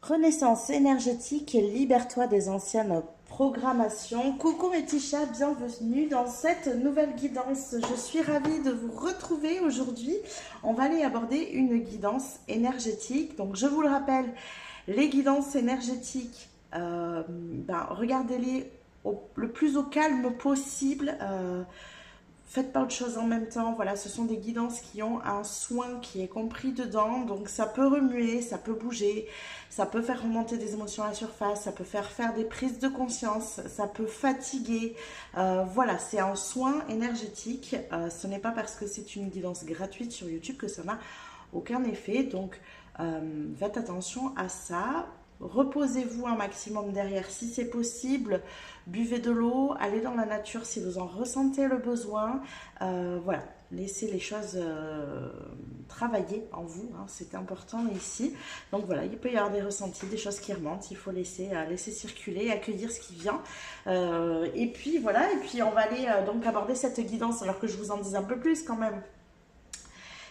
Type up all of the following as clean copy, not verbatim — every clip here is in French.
Renaissance énergétique, libère-toi des anciennes programmations. Coucou mes petits chats, bienvenue dans cette nouvelle guidance. Je suis ravie de vous retrouver aujourd'hui. On va aller aborder une guidance énergétique. Donc je vous le rappelle, les guidances énergétiques, regardez-les le plus au calme possible. Faites pas autre chose en même temps. Voilà, ce sont des guidances qui ont un soin qui est compris dedans. Donc ça peut remuer, ça peut bouger, ça peut faire remonter des émotions à la surface, ça peut faire des prises de conscience, ça peut fatiguer. Voilà, c'est un soin énergétique. Ce n'est pas parce que c'est une guidance gratuite sur YouTube que ça n'a aucun effet. Donc faites attention à ça. Reposez-vous un maximum derrière si c'est possible, buvez de l'eau, allez dans la nature si vous en ressentez le besoin. Voilà, laissez les choses travailler en vous, hein, c'est important ici. Donc voilà, il peut y avoir des ressentis, des choses qui remontent, il faut laisser circuler, accueillir ce qui vient. Et puis voilà, et puis on va aller donc aborder cette guidance alors que je vous en dis un peu plus quand même.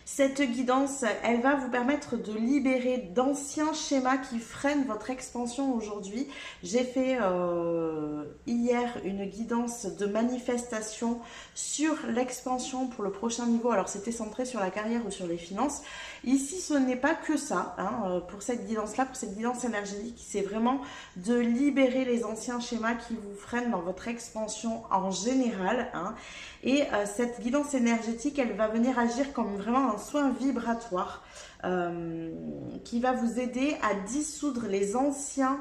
Cette guidance, elle va vous permettre de libérer d'anciens schémas qui freinent votre expansion aujourd'hui. J'ai fait hier une guidance de manifestation sur l'expansion pour le prochain niveau. Alors c'était centré sur la carrière ou sur les finances. Ici, ce n'est pas que ça, hein, pour cette guidance-là, pour cette guidance énergétique, c'est vraiment de libérer les anciens schémas qui vous freinent dans votre expansion en général, hein. Et cette guidance énergétique, elle va venir agir comme vraiment un soin vibratoire qui va vous aider à dissoudre les anciens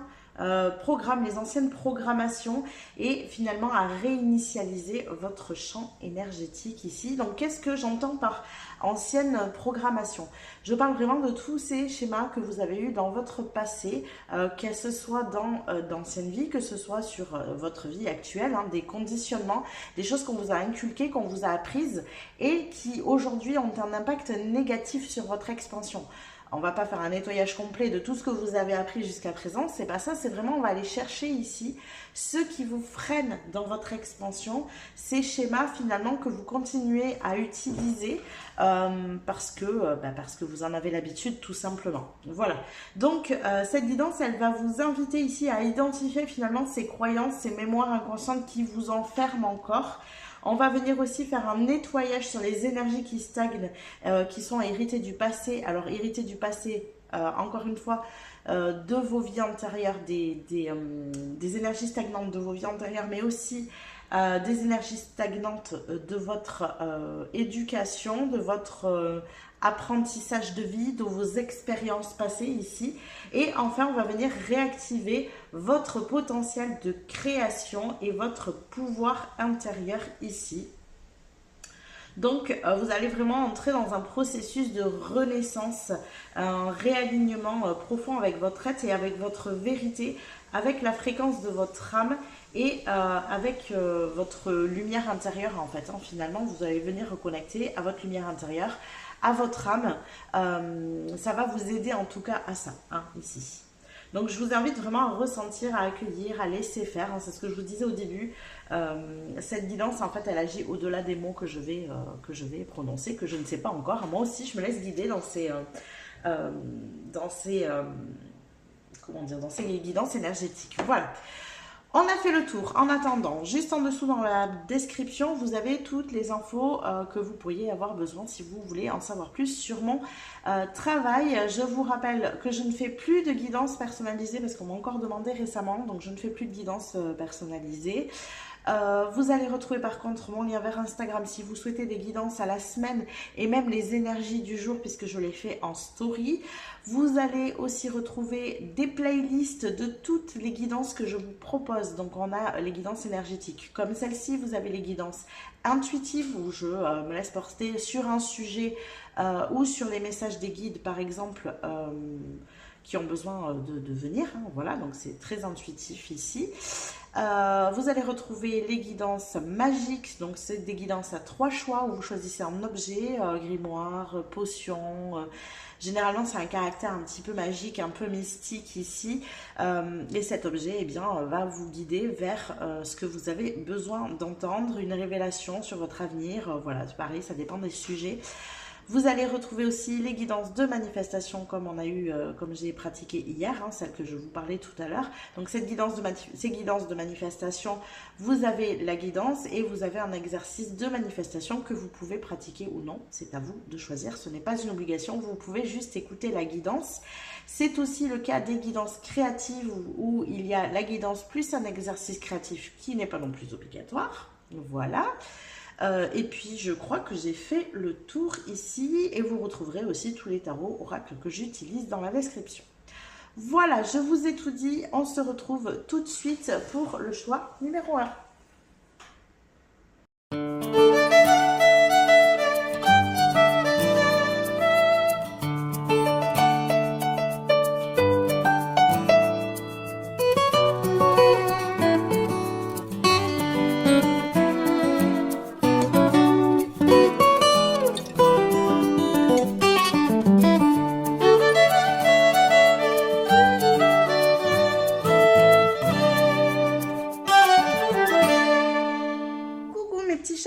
programmes, les anciennes programmations et finalement à réinitialiser votre champ énergétique ici. Donc qu'est-ce que j'entends par ancienne programmation? Je parle vraiment de tous ces schémas que vous avez eus dans votre passé, que ce soit dans d'anciennes vies, que ce soit sur votre vie actuelle, hein, des conditionnements, des choses qu'on vous a inculquées, qu'on vous a apprises et qui aujourd'hui ont un impact négatif sur votre expansion. On va pas faire un nettoyage complet de tout ce que vous avez appris jusqu'à présent, c'est pas ça, c'est vraiment on va aller chercher ici ce qui vous freine dans votre expansion, ces schémas finalement que vous continuez à utiliser parce que vous en avez l'habitude tout simplement. Voilà. Donc cette guidance, elle va vous inviter ici à identifier finalement ces croyances, ces mémoires inconscientes qui vous enferment encore. On va venir aussi faire un nettoyage sur les énergies qui stagnent, qui sont héritées du passé. Alors, héritées du passé, encore une fois, de vos vies antérieures, des énergies stagnantes de vos vies antérieures, mais aussi des énergies stagnantes de votre éducation, de votre apprentissage de vie, de vos expériences passées ici. Et enfin, on va venir réactiver votre potentiel de création et votre pouvoir intérieur ici. Donc, vous allez vraiment entrer dans un processus de renaissance, un réalignement profond avec votre être et avec votre vérité, avec la fréquence de votre âme et avec votre lumière intérieure en fait, hein. Finalement, vous allez venir reconnecter à votre lumière intérieure, à votre âme. Ça va vous aider en tout cas à ça, hein, ici. Donc je vous invite vraiment à ressentir, à accueillir, à laisser faire, hein. C'est ce que je vous disais au début. Cette guidance, en fait, elle agit au-delà des mots que je vais prononcer, que je ne sais pas encore. Moi aussi, je me laisse guider dans ces, comment dire, dans ces guidances énergétiques. Voilà. On a fait le tour. En attendant, juste en dessous dans la description, vous avez toutes les infos que vous pourriez avoir besoin si vous voulez en savoir plus sur mon travail. Je vous rappelle que je ne fais plus de guidance personnalisée parce qu'on m'a encore demandé récemment, donc je ne fais plus de guidance personnalisée. Vous allez retrouver par contre mon lien vers Instagram si vous souhaitez des guidances à la semaine et même les énergies du jour puisque je les fais en story. Vous allez aussi retrouver des playlists de toutes les guidances que je vous propose. Donc on a les guidances énergétiques. Comme celle-ci, vous avez les guidances intuitives où je me laisse porter sur un sujet ou sur les messages des guides par exemple. Qui ont besoin de venir, hein, voilà, donc c'est très intuitif ici. Vous allez retrouver les guidances magiques, donc c'est des guidances à 3 choix où vous choisissez un objet, grimoire, potion. Généralement, c'est un caractère un petit peu magique, un peu mystique ici. Et cet objet, eh bien, va vous guider vers ce que vous avez besoin d'entendre, une révélation sur votre avenir. Voilà, pareil, ça dépend des sujets. Vous allez retrouver aussi les guidances de manifestation comme on a eu, comme j'ai pratiqué hier, hein, celle que je vous parlais tout à l'heure. Donc ces guidances de manifestation, vous avez la guidance et vous avez un exercice de manifestation que vous pouvez pratiquer ou non. C'est à vous de choisir, ce n'est pas une obligation, vous pouvez juste écouter la guidance. C'est aussi le cas des guidances créatives où il y a la guidance plus un exercice créatif qui n'est pas non plus obligatoire. Voilà. Et puis, je crois que j'ai fait le tour ici et vous retrouverez aussi tous les tarots oracles que j'utilise dans la description. Voilà, je vous ai tout dit. On se retrouve tout de suite pour le choix numéro 1.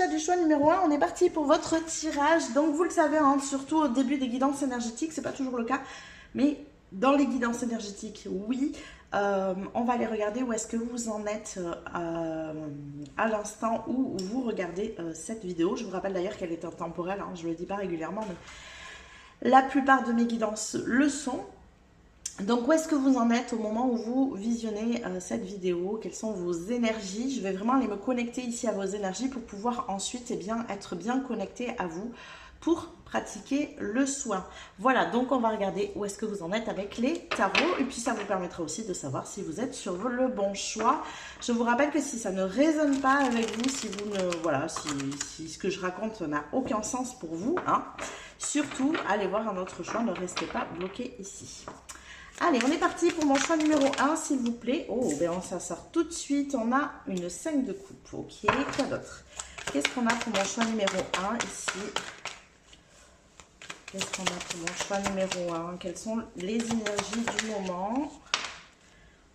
Du choix numéro 1, on est parti pour votre tirage. Donc vous le savez, hein, surtout au début des guidances énergétiques, c'est pas toujours le cas, mais dans les guidances énergétiques, oui, on va aller regarder où est-ce que vous en êtes à l'instant où vous regardez cette vidéo. Je vous rappelle d'ailleurs qu'elle est intemporelle, hein, je le dis pas régulièrement, mais la plupart de mes guidances le sont. Donc, où est-ce que vous en êtes au moment où vous visionnez cette vidéo? Quelles sont vos énergies? Je vais vraiment aller me connecter ici à vos énergies pour pouvoir ensuite être bien connecté à vous pour pratiquer le soin. Voilà, donc on va regarder où est-ce que vous en êtes avec les tarots. Et puis, ça vous permettra aussi de savoir si vous êtes sur le bon choix. Je vous rappelle que si ça ne résonne pas avec vous, si vous ne... Voilà, si ce que je raconte n'a aucun sens pour vous, hein, surtout, allez voir un autre choix. Ne restez pas bloqué ici. Allez, on est parti pour mon choix numéro 1, s'il vous plaît. Oh, ben on s'en sort tout de suite. On a une 5 de coupe. Ok, quoi d'autre? Qu'est-ce qu'on a pour mon choix numéro 1 ici? Qu'est-ce qu'on a pour mon choix numéro 1? Quelles sont les énergies du moment?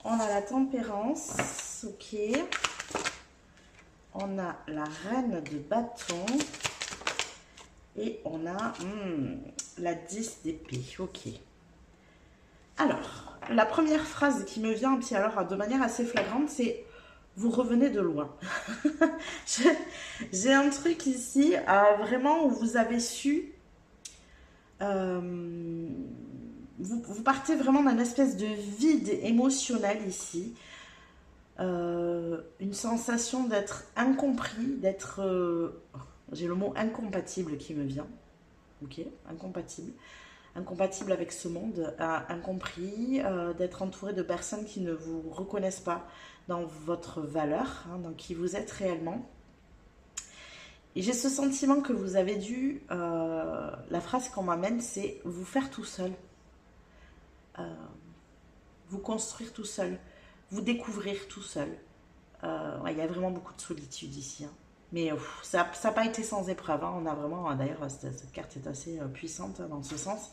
On a la tempérance. Ok. On a la reine de bâton. Et on a la 10 d'épée. Ok. Alors, la première phrase qui me vient, puis alors de manière assez flagrante, c'est « vous revenez de loin ». J'ai un truc ici, vraiment, où vous avez su... vous partez vraiment d'un espèce de vide émotionnel ici. Une sensation d'être incompris, d'être... j'ai le mot incompatible qui me vient. Ok, incompatible. Incompatible avec ce monde, incompris, d'être entouré de personnes qui ne vous reconnaissent pas dans votre valeur, hein, dans qui vous êtes réellement. Et j'ai ce sentiment que vous avez dû, la phrase qu'on m'amène, c'est vous faire tout seul, vous construire tout seul, vous découvrir tout seul. Ouais, il y a vraiment beaucoup de solitude ici, hein. Mais ça n'a pas été sans épreuve, hein. On a vraiment, d'ailleurs, cette carte est assez puissante dans ce sens.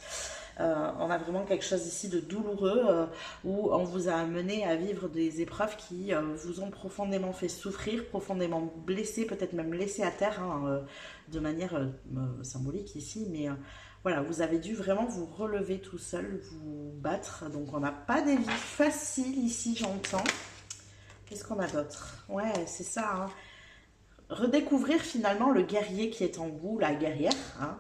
On a vraiment quelque chose ici de douloureux où on vous a amené à vivre des épreuves qui vous ont profondément fait souffrir, profondément blessé, peut-être même laissé à terre, hein, de manière symbolique ici. Mais voilà, vous avez dû vraiment vous relever tout seul, vous battre. Donc on n'a pas des vies faciles ici, j'entends. Qu'est-ce qu'on a d'autre? Ouais, c'est ça, hein. Redécouvrir finalement le guerrier qui est en vous, la guerrière, hein.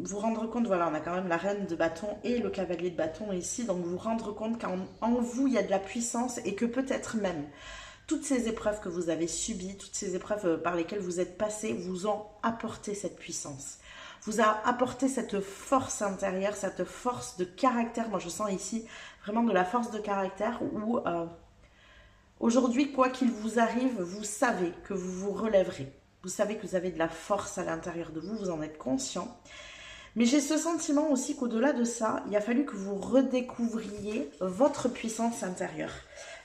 Vous rendre compte, voilà, on a quand même la reine de bâton et le cavalier de bâton ici, donc vous rendre compte qu'en vous, il y a de la puissance et que peut-être même toutes ces épreuves que vous avez subies, toutes ces épreuves par lesquelles vous êtes passé, vous ont apporté cette puissance, vous a apporté cette force intérieure, cette force de caractère. Moi, je sens ici vraiment de la force de caractère où... aujourd'hui, quoi qu'il vous arrive, vous savez que vous vous relèverez. Vous savez que vous avez de la force à l'intérieur de vous, vous en êtes conscient. Mais j'ai ce sentiment aussi qu'au-delà de ça, il a fallu que vous redécouvriez votre puissance intérieure.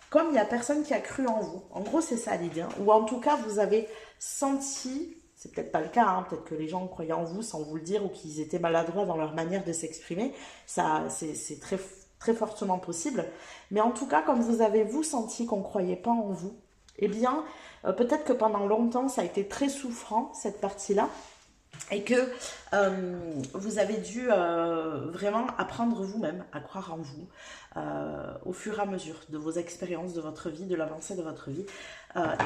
Comme il n'y a personne qui a cru en vous. En gros, c'est ça l'idée, hein. Ou en tout cas, vous avez senti, c'est peut-être pas le cas, hein, peut-être que les gens croyaient en vous sans vous le dire ou qu'ils étaient maladroits dans leur manière de s'exprimer. Ça, c'est très fortement possible. Mais en tout cas, comme vous avez vous senti qu'on ne croyait pas en vous, eh bien, peut-être que pendant longtemps, ça a été très souffrant, cette partie-là. et que vous avez dû vraiment apprendre vous-même à croire en vous au fur et à mesure de vos expériences, de votre vie, de l'avancée de votre vie.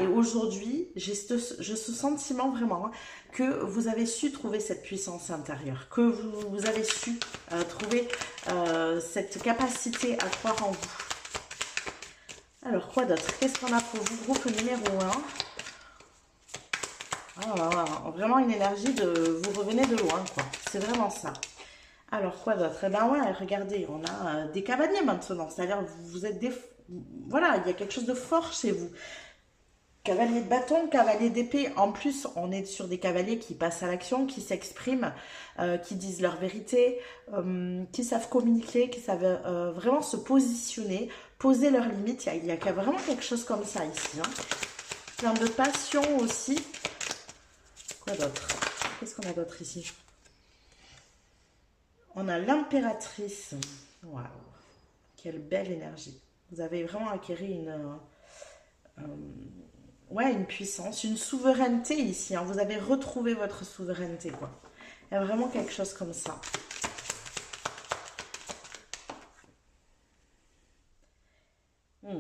Et aujourd'hui, j'ai ce sentiment vraiment que vous avez su trouver cette puissance intérieure, que vous avez su trouver cette capacité à croire en vous. Alors, quoi d'autre? Qu'est-ce qu'on a pour vous? Groupe numéro 1. Ah, vraiment une énergie de vous revenez de loin, quoi. C'est vraiment ça. Alors, quoi d'autre? Eh ben ouais, regardez, on a des cavaliers maintenant. C'est-à-dire, vous êtes des... Voilà, il y a quelque chose de fort chez vous. Cavalier de bâton, cavalier d'épée. En plus, on est sur des cavaliers qui passent à l'action, qui s'expriment, qui disent leur vérité, qui savent communiquer, qui savent vraiment se positionner, poser leurs limites. Il y a vraiment quelque chose comme ça ici. Hein. Plein de passion aussi. Quoi d'autre? Qu'est-ce qu'on a d'autre ici? On a l'impératrice. Waouh, quelle belle énergie. Vous avez vraiment acquéri ouais, une puissance, une souveraineté ici. Hein. Vous avez retrouvé votre souveraineté, quoi. Il y a vraiment quelque chose comme ça.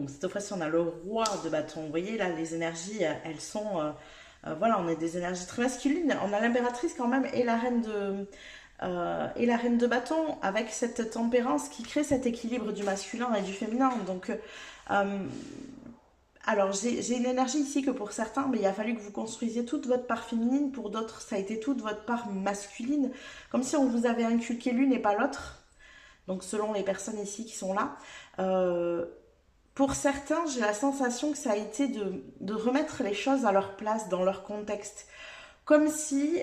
Cette fois-ci, on a le roi de bâton. Vous voyez, là, les énergies, elles sont... voilà, on a des énergies très masculines. On a l'impératrice quand même et la reine de bâton avec cette tempérance qui crée cet équilibre du masculin et du féminin. Donc, alors j'ai une énergie ici que pour certains, mais il a fallu que vous construisiez toute votre part féminine. Pour d'autres, ça a été toute votre part masculine. Comme si on vous avait inculqué l'une et pas l'autre. Donc, selon les personnes ici qui sont là. Pour certains, j'ai la sensation que ça a été de remettre les choses à leur place, dans leur contexte. Comme si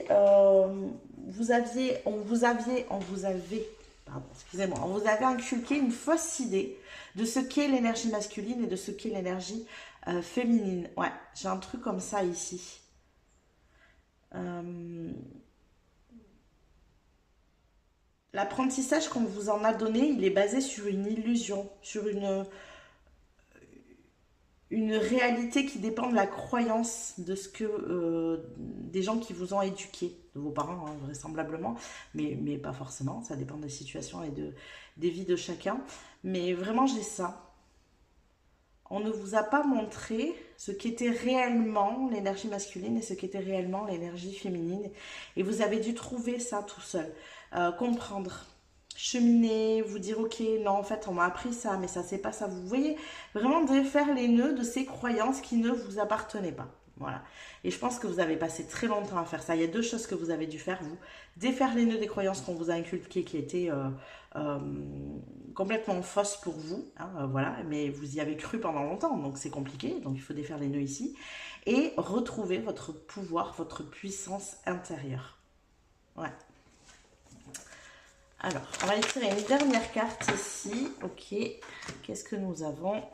pardon, excusez-moi, on vous avait inculqué une fausse idée de ce qu'est l'énergie masculine et de ce qu'est l'énergie féminine. Ouais, j'ai un truc comme ça ici. Euh, L'apprentissage qu'on vous en a donné, il est basé sur une illusion, sur une réalité qui dépend de la croyance de ce que des gens qui vous ont éduqué, de vos parents hein, vraisemblablement, mais pas forcément, ça dépend des situations et des vies de chacun. Mais vraiment j'ai ça. On ne vous a pas montré ce qu'était réellement l'énergie masculine et ce qu'était réellement l'énergie féminine. Et vous avez dû trouver ça tout seul. Comprendre, cheminer, vous dire ok, non, en fait, on m'a appris ça, mais ça, c'est pas ça. Vous voyez, vraiment défaire les nœuds de ces croyances qui ne vous appartenaient pas. Voilà. Et je pense que vous avez passé très longtemps à faire ça. Il y a deux choses que vous avez dû faire, vous. Défaire les nœuds des croyances qu'on vous a inculquées qui étaient euh, complètement fausses pour vous. Hein, voilà. Mais vous y avez cru pendant longtemps, donc c'est compliqué. Donc il faut défaire les nœuds ici. Et retrouver votre pouvoir, votre puissance intérieure. Ouais. Alors, on va aller tirer une dernière carte ici. Ok. Qu'est-ce que nous avons?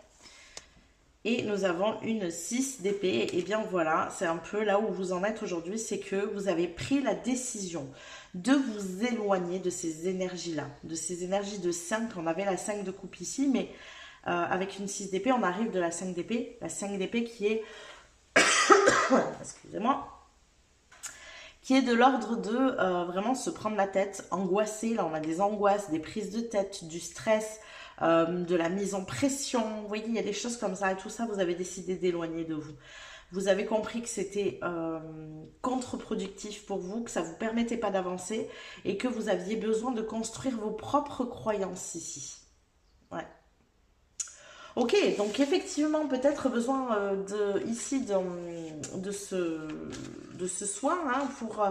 Et nous avons une 6 d'épée. Et bien voilà, c'est un peu là où vous en êtes aujourd'hui. C'est que vous avez pris la décision de vous éloigner de ces énergies-là. De ces énergies de 5. On avait la 5 de coupe ici, mais avec une 6 d'épée, on arrive de la 5 d'épée. La 5 d'épée qui est... Excusez-moi. Qui est de l'ordre de vraiment se prendre la tête, angoisser. Là, on a des angoisses, des prises de tête, du stress, de la mise en pression. Vous voyez, il y a des choses comme ça. Et tout ça, vous avez décidé d'éloigner de vous. Vous avez compris que c'était contre-productif pour vous, que ça ne vous permettait pas d'avancer et que vous aviez besoin de construire vos propres croyances ici. Ouais. Ok, donc effectivement, peut-être besoin ici de ce soin hein, pour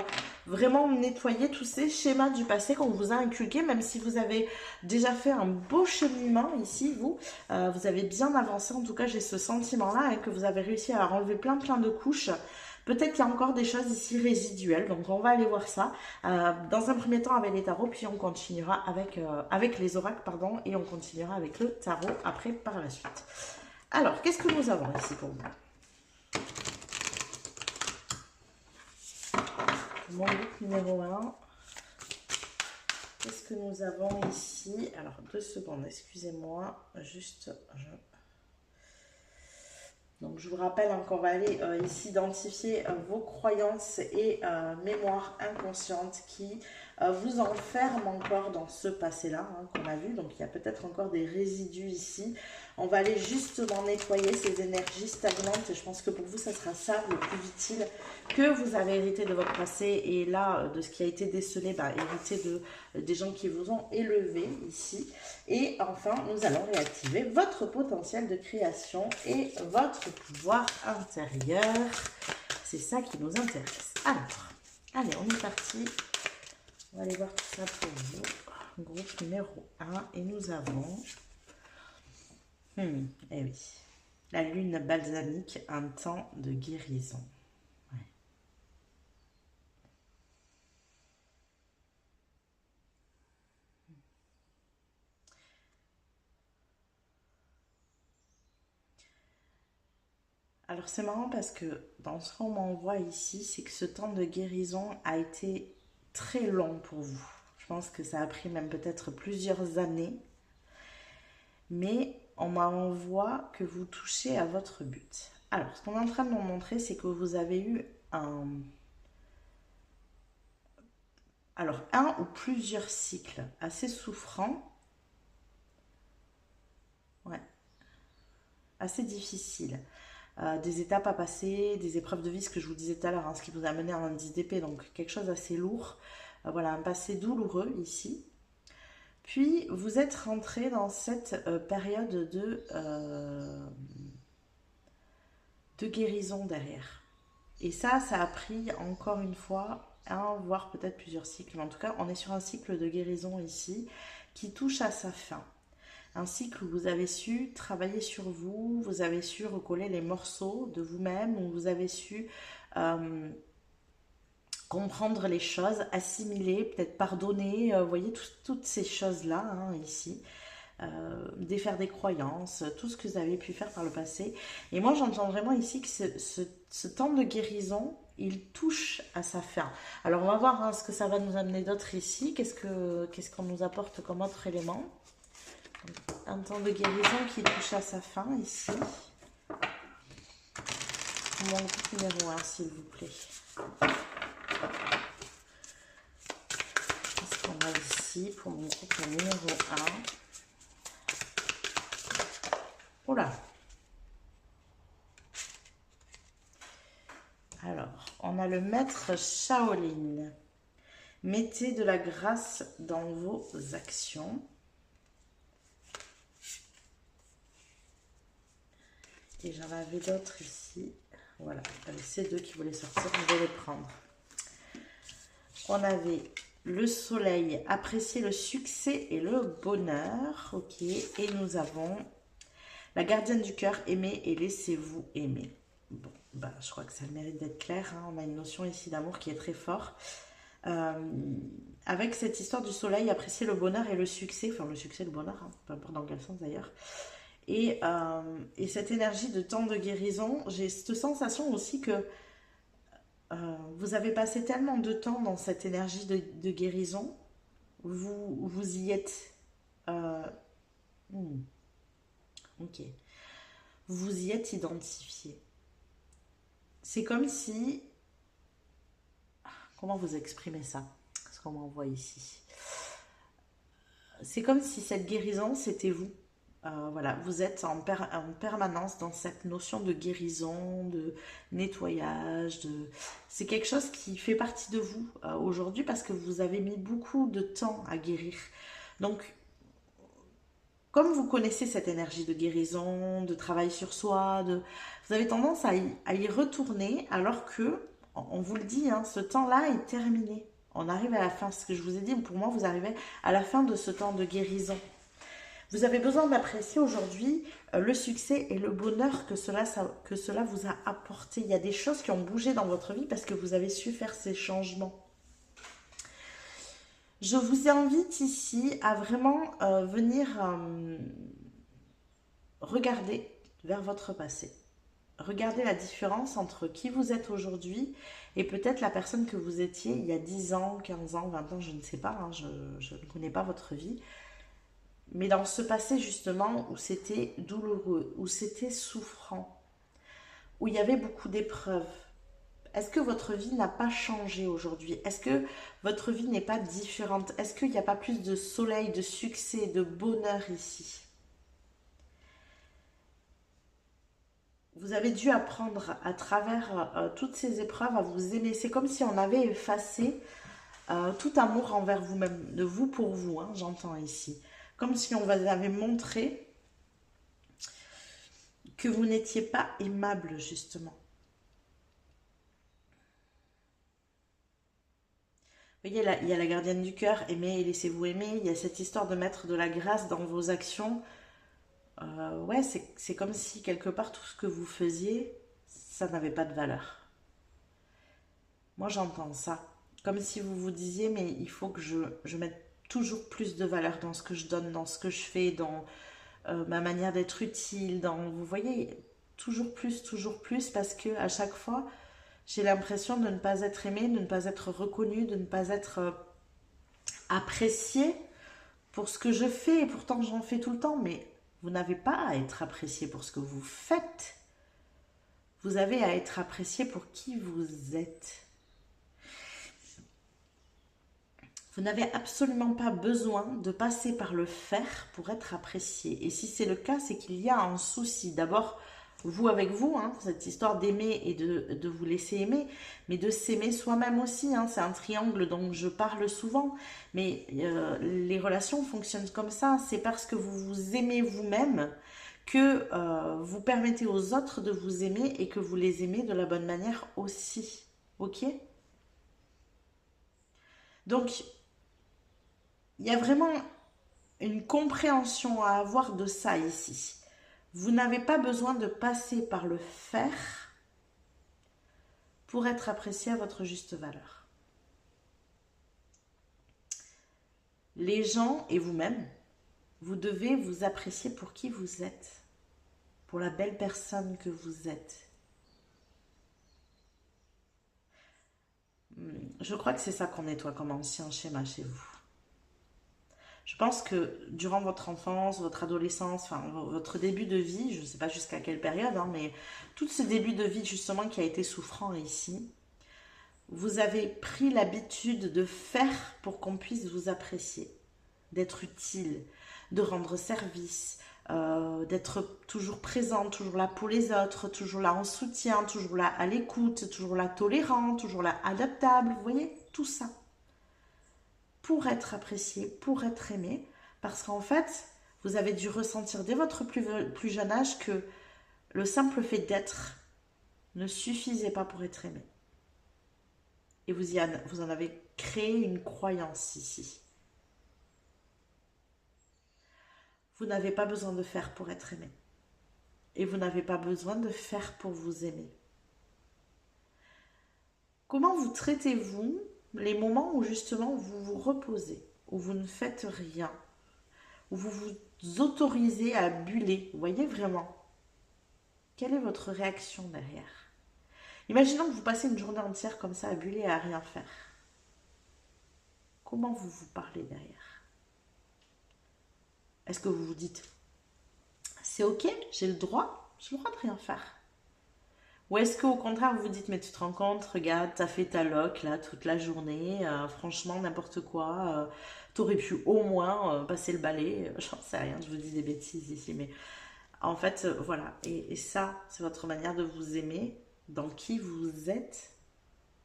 vraiment nettoyer tous ces schémas du passé qu'on vous a inculqués, même si vous avez déjà fait un beau cheminement ici, vous avez bien avancé, en tout cas j'ai ce sentiment-là, hein, que vous avez réussi à enlever plein de couches. Peut-être qu'il y a encore des choses ici résiduelles, donc on va aller voir ça. Dans un premier temps avec les tarots, puis on continuera avec les oracles, pardon, et on continuera avec le tarot après par la suite. Alors, qu'est-ce que nous avons ici pour vous? Mon groupe numéro 1. Qu'est-ce que nous avons ici? Alors, 2 secondes, excusez-moi, juste... Donc je vous rappelle qu'on va aller ici identifier vos croyances et mémoires inconscientes qui vous enferment encore dans ce passé-là qu'on a vu. Donc il y a peut-être encore des résidus ici. On va aller justement nettoyer ces énergies stagnantes. Et je pense que pour vous, ça sera ça le plus utile que vous avez hérité de votre passé. Et là, de ce qui a été décelé, hérité des gens qui vous ont élevé ici. Et enfin, nous allons réactiver votre potentiel de création et votre pouvoir intérieur. C'est ça qui nous intéresse. Alors, allez, on est parti. On va aller voir tout ça pour vous. Groupe numéro 1. Et nous avons... eh oui. La lune balsamique, un temps de guérison. Ouais. Alors c'est marrant parce que dans ce qu'on m'envoie ici, c'est que ce temps de guérison a été très long pour vous. Je pense que ça a pris même peut-être plusieurs années. Mais on m'envoie que vous touchez à votre but. Alors, ce qu'on est en train de nous montrer, c'est que vous avez eu un ou plusieurs cycles assez souffrants. Ouais. Assez difficiles. Des étapes à passer, des épreuves de vie, ce que je vous disais tout à l'heure, ce qui vous a mené à un indice d'épée, donc quelque chose d'assez lourd. Voilà, un passé douloureux ici. Puis, vous êtes rentré dans cette période de guérison derrière. Et ça a pris encore une fois un, voire peut-être plusieurs cycles. Mais en tout cas, on est sur un cycle de guérison ici qui touche à sa fin. Un cycle où vous avez su travailler sur vous, vous avez su recoller les morceaux de vous-même, où vous avez su comprendre les choses, assimiler, peut-être pardonner, vous voyez, toutes ces choses-là ici. Défaire des croyances, tout ce que vous avez pu faire par le passé. Et moi, j'entends vraiment ici que ce temps de guérison, il touche à sa fin. Alors, on va voir ce que ça va nous amener d'autre ici. Qu'est-ce qu'on nous apporte comme autre élément? Un temps de guérison qui touche à sa fin ici. Mon groupe numéro 1, s'il vous plaît. Qu'est-ce qu'on a ici pour mon groupe numéro 1? Oula. Alors, on a le maître Shaolin. Mettez de la grâce dans vos actions. Et j'en avais d'autres ici. Voilà, ces deux qui voulaient sortir, je vais les prendre. On avait le soleil, apprécier le succès et le bonheur. Ok, et nous avons la gardienne du cœur, aimez et laissez-vous aimer. Bon, je crois que ça mérite d'être clair. On a une notion ici d'amour qui est très forte. Avec cette histoire du soleil, apprécier le bonheur et le succès. Enfin, le succès et le bonheur, peu importe dans quel sens d'ailleurs. Et cette énergie de temps de guérison, j'ai cette sensation aussi que vous avez passé tellement de temps dans cette énergie de guérison, vous y êtes... ok. Vous y êtes identifié. C'est comme si... Comment vous exprimez ça? Ce qu'on m'envoie ici. C'est comme si cette guérison, c'était vous. Voilà, vous êtes en permanence dans cette notion de guérison, de nettoyage. C'est quelque chose qui fait partie de vous aujourd'hui parce que vous avez mis beaucoup de temps à guérir. Donc, comme vous connaissez cette énergie de guérison, de travail sur soi, vous avez tendance à y retourner alors que, on vous le dit, ce temps-là est terminé. On arrive à la fin, ce que je vous ai dit, pour moi, vous arrivez à la fin de ce temps de guérison. Vous avez besoin d'apprécier aujourd'hui le succès et le bonheur que cela vous a apporté. Il y a des choses qui ont bougé dans votre vie parce que vous avez su faire ces changements. Je vous invite ici à vraiment venir regarder vers votre passé. Regardez la différence entre qui vous êtes aujourd'hui et peut-être la personne que vous étiez il y a 10 ans, 15 ans, 20 ans, je ne sais pas, je ne connais pas votre vie. Mais dans ce passé justement où c'était douloureux, où c'était souffrant, où il y avait beaucoup d'épreuves. Est-ce que votre vie n'a pas changé aujourd'hui? Est-ce que votre vie n'est pas différente? Est-ce qu'il n'y a pas plus de soleil, de succès, de bonheur ici? Vous avez dû apprendre à travers toutes ces épreuves à vous aimer. C'est comme si on avait effacé tout amour envers vous-même, de vous pour vous, hein, j'entends ici. Comme si on vous avait montré que vous n'étiez pas aimable, justement. Vous voyez, là, il y a la gardienne du cœur, aimez et laissez-vous aimer. Il y a cette histoire de mettre de la grâce dans vos actions. Ouais, c'est comme si quelque part tout ce que vous faisiez, ça n'avait pas de valeur. Moi, j'entends ça. Comme si vous vous disiez, mais il faut que je mette toujours plus de valeur dans ce que je donne, dans ce que je fais, dans ma manière d'être utile, dans, vous voyez, toujours plus, parce que à chaque fois, j'ai l'impression de ne pas être aimée, de ne pas être reconnue, de ne pas être appréciée pour ce que je fais, et pourtant j'en fais tout le temps, mais vous n'avez pas à être apprécié pour ce que vous faites. Vous avez à être apprécié pour qui vous êtes. Vous n'avez absolument pas besoin de passer par le faire pour être apprécié. Et si c'est le cas, c'est qu'il y a un souci. D'abord, vous avec vous, hein, cette histoire d'aimer et de vous laisser aimer, mais de s'aimer soi-même aussi. Hein, c'est un triangle dont je parle souvent. Mais les relations fonctionnent comme ça. C'est parce que vous vous aimez vous-même que vous permettez aux autres de vous aimer et que vous les aimez de la bonne manière aussi. Ok? Donc, il y a vraiment une compréhension à avoir de ça ici. Vous n'avez pas besoin de passer par le faire pour être apprécié à votre juste valeur. Les gens et vous-même, vous devez vous apprécier pour qui vous êtes, pour la belle personne que vous êtes. Je crois que c'est ça qu'on nettoie comme ancien schéma chez vous. Je pense que durant votre enfance, votre adolescence, enfin votre début de vie, je ne sais pas jusqu'à quelle période, hein, mais tout ce début de vie justement qui a été souffrant ici, vous avez pris l'habitude de faire pour qu'on puisse vous apprécier, d'être utile, de rendre service, d'être toujours présent, toujours là pour les autres, toujours là en soutien, toujours là à l'écoute, toujours là tolérant, toujours là adaptable, vous voyez, tout ça. Pour être apprécié, pour être aimé, parce qu'en fait, vous avez dû ressentir dès votre plus jeune âge que le simple fait d'être ne suffisait pas pour être aimé. Et vous en avez créé une croyance ici. Vous n'avez pas besoin de faire pour être aimé. Et vous n'avez pas besoin de faire pour vous aimer. Comment vous traitez-vous les moments où justement vous vous reposez, où vous ne faites rien, où vous vous autorisez à buller? Vous voyez vraiment? Quelle est votre réaction derrière? Imaginons que vous passez une journée entière comme ça à buller et à rien faire. Comment vous vous parlez derrière? Est-ce que vous vous dites c'est ok, j'ai le droit de rien faire? Ou est-ce qu'au contraire vous vous dites mais tu te rends compte, regarde, t'as fait ta loc là toute la journée, franchement n'importe quoi, t'aurais pu au moins passer le balai, j'en sais rien, je vous dis des bêtises ici, mais en fait voilà, et ça c'est votre manière de vous aimer, dans qui vous êtes,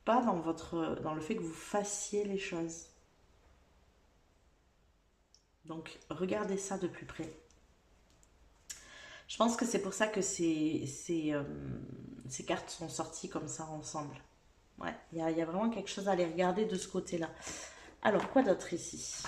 pas dans le fait que vous fassiez les choses. Donc regardez ça de plus près. Je pense que c'est pour ça que ces cartes sont sorties comme ça ensemble. Ouais, il y a vraiment quelque chose à aller regarder de ce côté-là. Alors, quoi d'autre ici?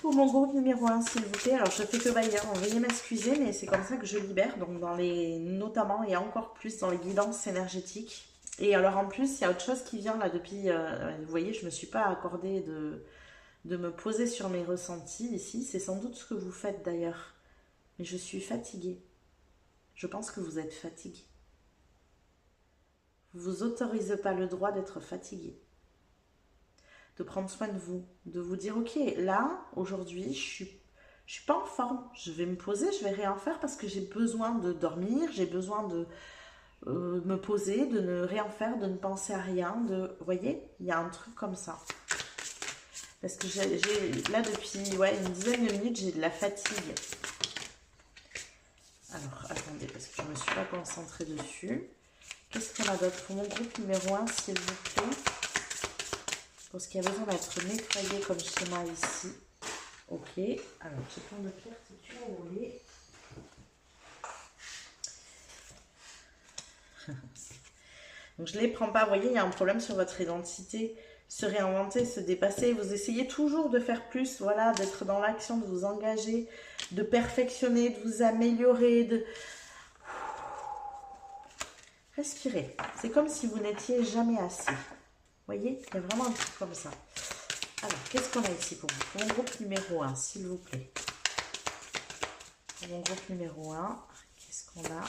Pour mon groupe numéro 1, s'il vous plaît. Alors, je fais que bailler, veuillez m'excuser, mais c'est comme ça que je libère. Donc, notamment et encore plus dans les guidances énergétiques. Et alors, en plus, il y a autre chose qui vient là depuis... vous voyez, je ne me suis pas accordée de me poser sur mes ressentis ici. C'est sans doute ce que vous faites d'ailleurs. Mais je suis fatiguée. Je pense que vous êtes fatiguée. Vous vous autorisez pas le droit d'être fatigué. De prendre soin de vous. De vous dire, ok, là, aujourd'hui, je suis pas en forme. Je vais me poser, je vais rien faire parce que j'ai besoin de dormir, j'ai besoin de me poser, de ne rien faire, de ne penser à rien. Vous voyez, il y a un truc comme ça. Parce que là, depuis une dizaine de minutes, j'ai de la fatigue. Alors, attendez, parce que je ne me suis pas concentrée dessus. Qu'est-ce qu'on a d'autre pour mon groupe numéro 1, s'il vous plaît? Pour ce qui a besoin d'être nettoyé comme chez moi ici. Ok. Alors, j'ai plein de pierres si tu veux. Donc, je ne les prends pas. Vous voyez, il y a un problème sur votre identité. Se réinventer, se dépasser. Vous essayez toujours de faire plus. Voilà, d'être dans l'action, de vous engager, de perfectionner, de vous améliorer, de... Respirez. C'est comme si vous n'étiez jamais assez. Vous voyez, il y a vraiment un truc comme ça. Alors, qu'est-ce qu'on a ici pour vous? Pour mon groupe numéro 1, s'il vous plaît. Pour mon groupe numéro 1, qu'est-ce qu'on a?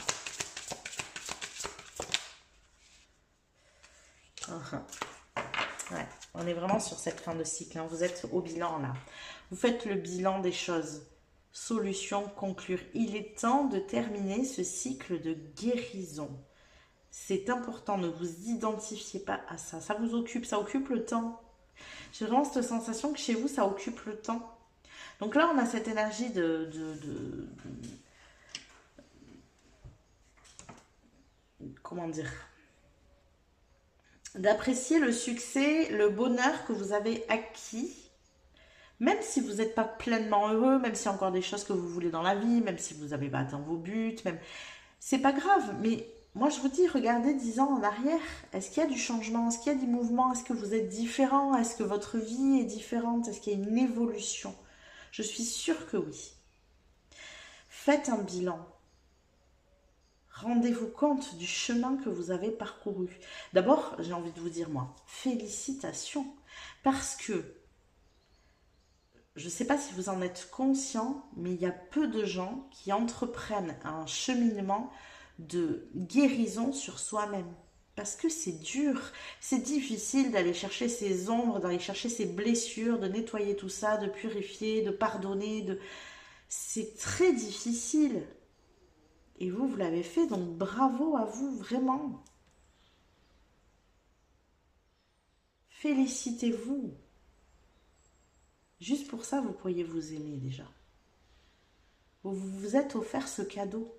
Ouais, on est vraiment sur cette fin de cycle. Hein. Vous êtes au bilan là. Vous faites le bilan des choses. Solution, conclure. Il est temps de terminer ce cycle de guérison. C'est important, ne vous identifiez pas à ça. Ça vous occupe, ça occupe le temps. J'ai vraiment cette sensation que chez vous, ça occupe le temps. Donc là, on a cette énergie comment dire, d'apprécier le succès, le bonheur que vous avez acquis, même si vous n'êtes pas pleinement heureux, même s'il y a encore des choses que vous voulez dans la vie, même si vous n'avez pas atteint vos buts, même... C'est pas grave, mais moi je vous dis, regardez 10 ans en arrière, est-ce qu'il y a du changement, est-ce qu'il y a du mouvement, est-ce que vous êtes différent, est-ce que votre vie est différente, est-ce qu'il y a une évolution? Je suis sûre que oui. Faites un bilan. Rendez-vous compte du chemin que vous avez parcouru. D'abord, j'ai envie de vous dire, moi, félicitations. Parce que, je ne sais pas si vous en êtes conscient, mais il y a peu de gens qui entreprennent un cheminement de guérison sur soi-même. Parce que c'est dur, c'est difficile d'aller chercher ses ombres, d'aller chercher ses blessures, de nettoyer tout ça, de purifier, de pardonner. C'est très difficile. Et vous, vous l'avez fait, donc bravo à vous, vraiment. Félicitez-vous. Juste pour ça, vous pourriez vous aimer déjà. Vous vous êtes offert ce cadeau.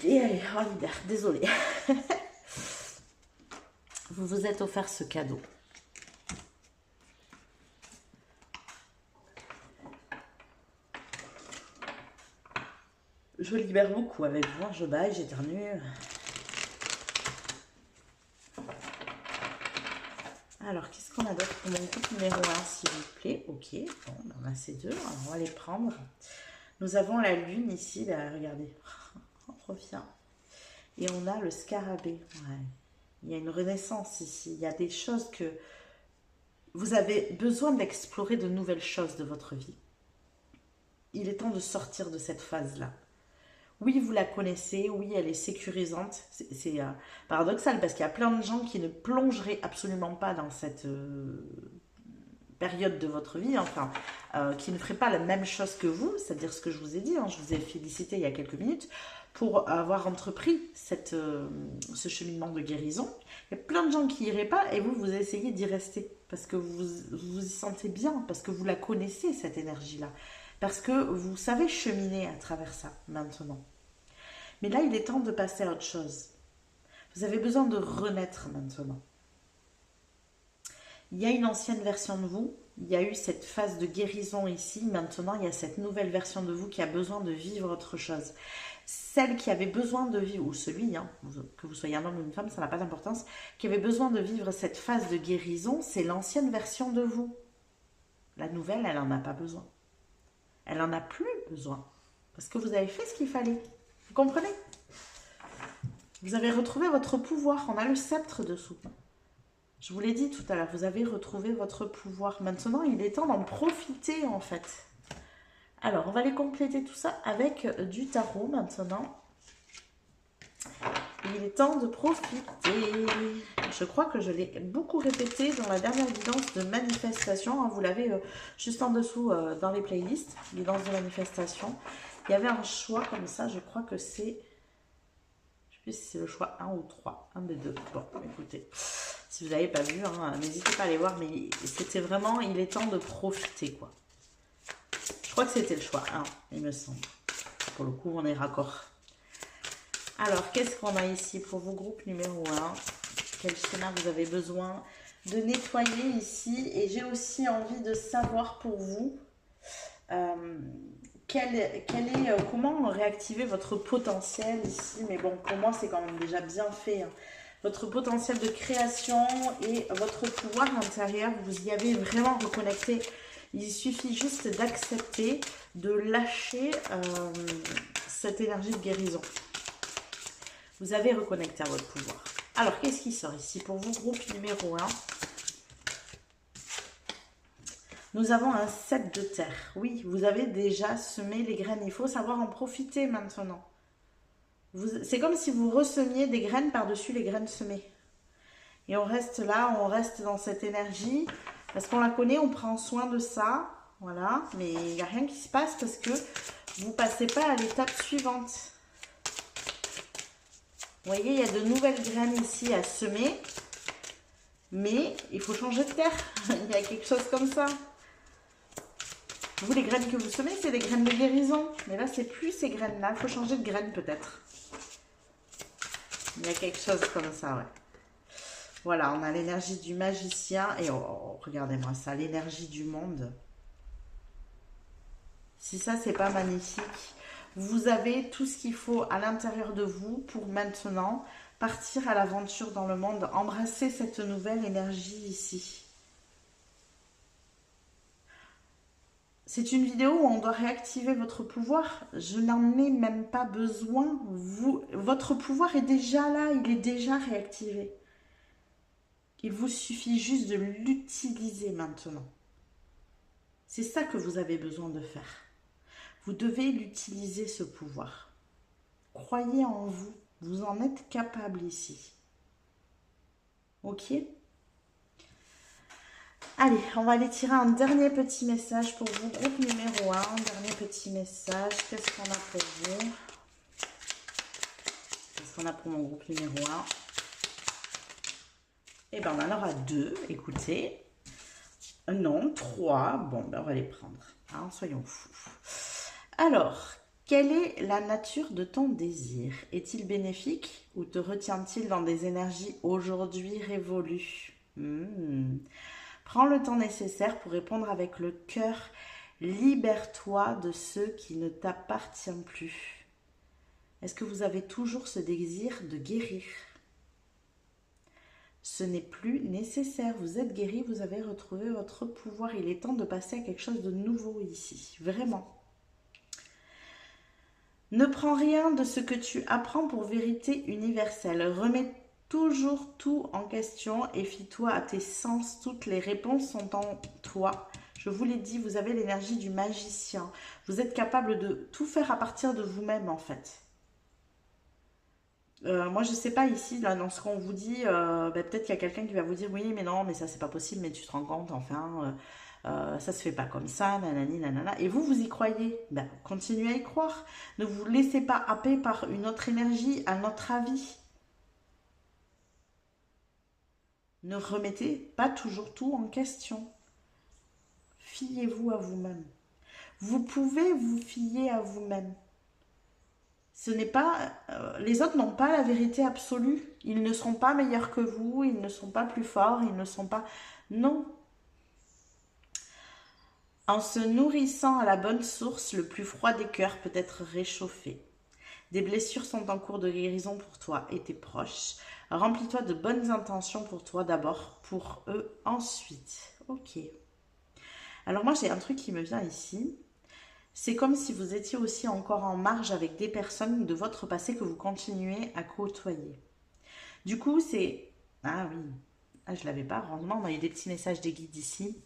Et allez, en leader, désolée. Vous vous êtes offert ce cadeau. Je libère beaucoup avec vous, je baille, j'éternue. Alors, qu'est-ce qu'on a d'autre pour mon groupe numéro 1, s'il vous plaît? Ok, bon, on a ces deux, alors on va les prendre. Nous avons la lune ici, là, regardez. On revient. Et on a le scarabée. Ouais. Il y a une renaissance ici. Il y a des choses que vous avez besoin d'explorer, de nouvelles choses de votre vie. Il est temps de sortir de cette phase-là. Oui, vous la connaissez, oui, elle est sécurisante. C'est paradoxal parce qu'il y a plein de gens qui ne plongeraient absolument pas dans cette période de votre vie, enfin, qui ne feraient pas la même chose que vous, c'est-à-dire ce que je vous ai dit, hein, je vous ai félicité il y a quelques minutes, pour avoir entrepris ce cheminement de guérison. Il y a plein de gens qui n'iraient pas et vous, vous essayez d'y rester parce que vous y sentez bien, parce que vous la connaissez, cette énergie-là, parce que vous savez cheminer à travers ça maintenant. Mais là, il est temps de passer à autre chose. Vous avez besoin de renaître maintenant. Il y a une ancienne version de vous, il y a eu cette phase de guérison ici, maintenant il y a cette nouvelle version de vous qui a besoin de vivre autre chose. Celle qui avait besoin de vivre, ou celui, hein, que vous soyez un homme ou une femme, ça n'a pas d'importance, qui avait besoin de vivre cette phase de guérison, c'est l'ancienne version de vous. La nouvelle, elle n'en a pas besoin. Elle n'en a plus besoin. Parce que vous avez fait ce qu'il fallait. Vous comprenez? Vous avez retrouvé votre pouvoir. On a le sceptre dessous. Je vous l'ai dit tout à l'heure, vous avez retrouvé votre pouvoir. Maintenant, il est temps d'en profiter, en fait. Alors, on va aller compléter tout ça avec du tarot, maintenant. il est temps de profiter. Je crois que je l'ai beaucoup répété dans la dernière guidance de manifestation. Hein. Vous l'avez juste en dessous dans les playlists, guidance de manifestation. Il y avait un choix comme ça, je crois que c'est... Je sais plus si c'est le choix 1 ou 3, un des deux. Bon, écoutez, si vous n'avez pas vu, hein, n'hésitez pas à aller voir, mais c'était vraiment, il est temps de profiter, quoi. Je crois que c'était le choix 1, il me semble. Pour le coup, on est raccord. Alors, qu'est-ce qu'on a ici pour vos groupes numéro 1? Quel schéma vous avez besoin de nettoyer ici? Et j'ai aussi envie de savoir pour vous comment réactiver votre potentiel ici. Mais bon, pour moi, c'est quand même déjà bien fait. Hein. Votre potentiel de création et votre pouvoir intérieur, vous y avez vraiment reconnecté. Il suffit juste d'accepter, de lâcher cette énergie de guérison. Vous avez reconnecté à votre pouvoir. Alors, qu'est-ce qui sort ici pour vous, groupe numéro 1? Nous avons un 7 de terre. Oui, vous avez déjà semé les graines. Il faut savoir en profiter maintenant. C'est comme si vous ressemiez des graines par-dessus les graines semées. Et on reste là, on reste dans cette énergie. Parce qu'on la connaît, on prend soin de ça. Voilà, mais il n'y a rien qui se passe parce que vous ne passez pas à l'étape suivante. Vous voyez, il y a de nouvelles graines ici à semer. Mais il faut changer de terre. Il y a quelque chose comme ça. Vous, les graines que vous semez, c'est des graines de guérison. Mais là, c'est plus ces graines-là. Il faut changer de graines peut-être. Il y a quelque chose comme ça, ouais. Voilà, on a l'énergie du magicien. Et regardez-moi ça, l'énergie du monde. Si ça, c'est pas magnifique. Vous avez tout ce qu'il faut à l'intérieur de vous pour maintenant partir à l'aventure dans le monde. Embrasser cette nouvelle énergie ici. C'est une vidéo où on doit réactiver votre pouvoir. Je n'en ai même pas besoin. Votre pouvoir est déjà là, il est déjà réactivé. Il vous suffit juste de l'utiliser maintenant. C'est ça que vous avez besoin de faire. Vous devez l'utiliser, ce pouvoir. Croyez en vous. Vous en êtes capable ici. Ok ? Allez, on va aller tirer un dernier petit message pour vous. Groupe numéro 1, dernier petit message. Qu'est-ce qu'on a pour vous? Qu'est-ce qu'on a pour mon groupe numéro 1? Eh bien, on en aura 2, écoutez. Non, 3. Bon, ben on va les prendre. Hein, soyons fous. Alors, quelle est la nature de ton désir? Est-il bénéfique ou te retient-il dans des énergies aujourd'hui révolues? Prends le temps nécessaire pour répondre avec le cœur. Libère-toi de ceux qui ne t'appartiennent plus. Est-ce que vous avez toujours ce désir de guérir? Ce n'est plus nécessaire. Vous êtes guéri, vous avez retrouvé votre pouvoir. Il est temps de passer à quelque chose de nouveau ici. Vraiment. Ne prends rien de ce que tu apprends pour vérité universelle. Remets toujours tout en question et fie-toi à tes sens. Toutes les réponses sont en toi. Je vous l'ai dit, vous avez l'énergie du magicien. Vous êtes capable de tout faire à partir de vous-même, en fait. Moi, je ne sais pas ici, là, dans ce qu'on vous dit, peut-être qu'il y a quelqu'un qui va vous dire « Oui, mais non, mais ça, c'est pas possible, mais tu te rends compte, enfin, ça se fait pas comme ça, nanani, nanana. » Et vous, vous y croyez. Ben, continuez à y croire. Ne vous laissez pas happer par une autre énergie, un autre avis. Ne remettez pas toujours tout en question. Fiez-vous à vous-même. Vous pouvez vous fier à vous-même. Ce n'est pas, les autres n'ont pas la vérité absolue. Ils ne sont pas meilleurs que vous, ils ne sont pas plus forts, ils ne sont pas... Non. En se nourrissant à la bonne source, le plus froid des cœurs peut être réchauffé. Des blessures sont en cours de guérison pour toi et tes proches. Remplis-toi de bonnes intentions pour toi d'abord, pour eux ensuite. Ok. Alors moi j'ai un truc qui me vient ici. C'est comme si vous étiez aussi encore en marge avec des personnes de votre passé que vous continuez à côtoyer. Du coup, c'est... Ah oui, je ne l'avais pas, heureusement, on a eu des petits messages des guides ici.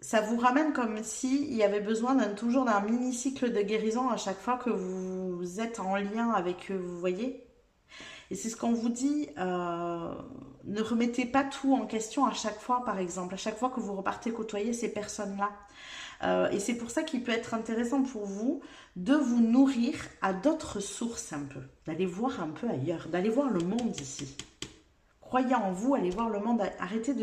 Ça vous ramène comme s'il y avait besoin toujours d'un mini-cycle de guérison à chaque fois que vous êtes en lien avec eux, vous voyez ? Et c'est ce qu'on vous dit, ne remettez pas tout en question à chaque fois, par exemple, à chaque fois que vous repartez côtoyer ces personnes-là. Et c'est pour ça qu'il peut être intéressant pour vous de vous nourrir à d'autres sources un peu, d'aller voir un peu ailleurs, d'aller voir le monde ici. Croyez en vous, allez voir le monde, arrêtez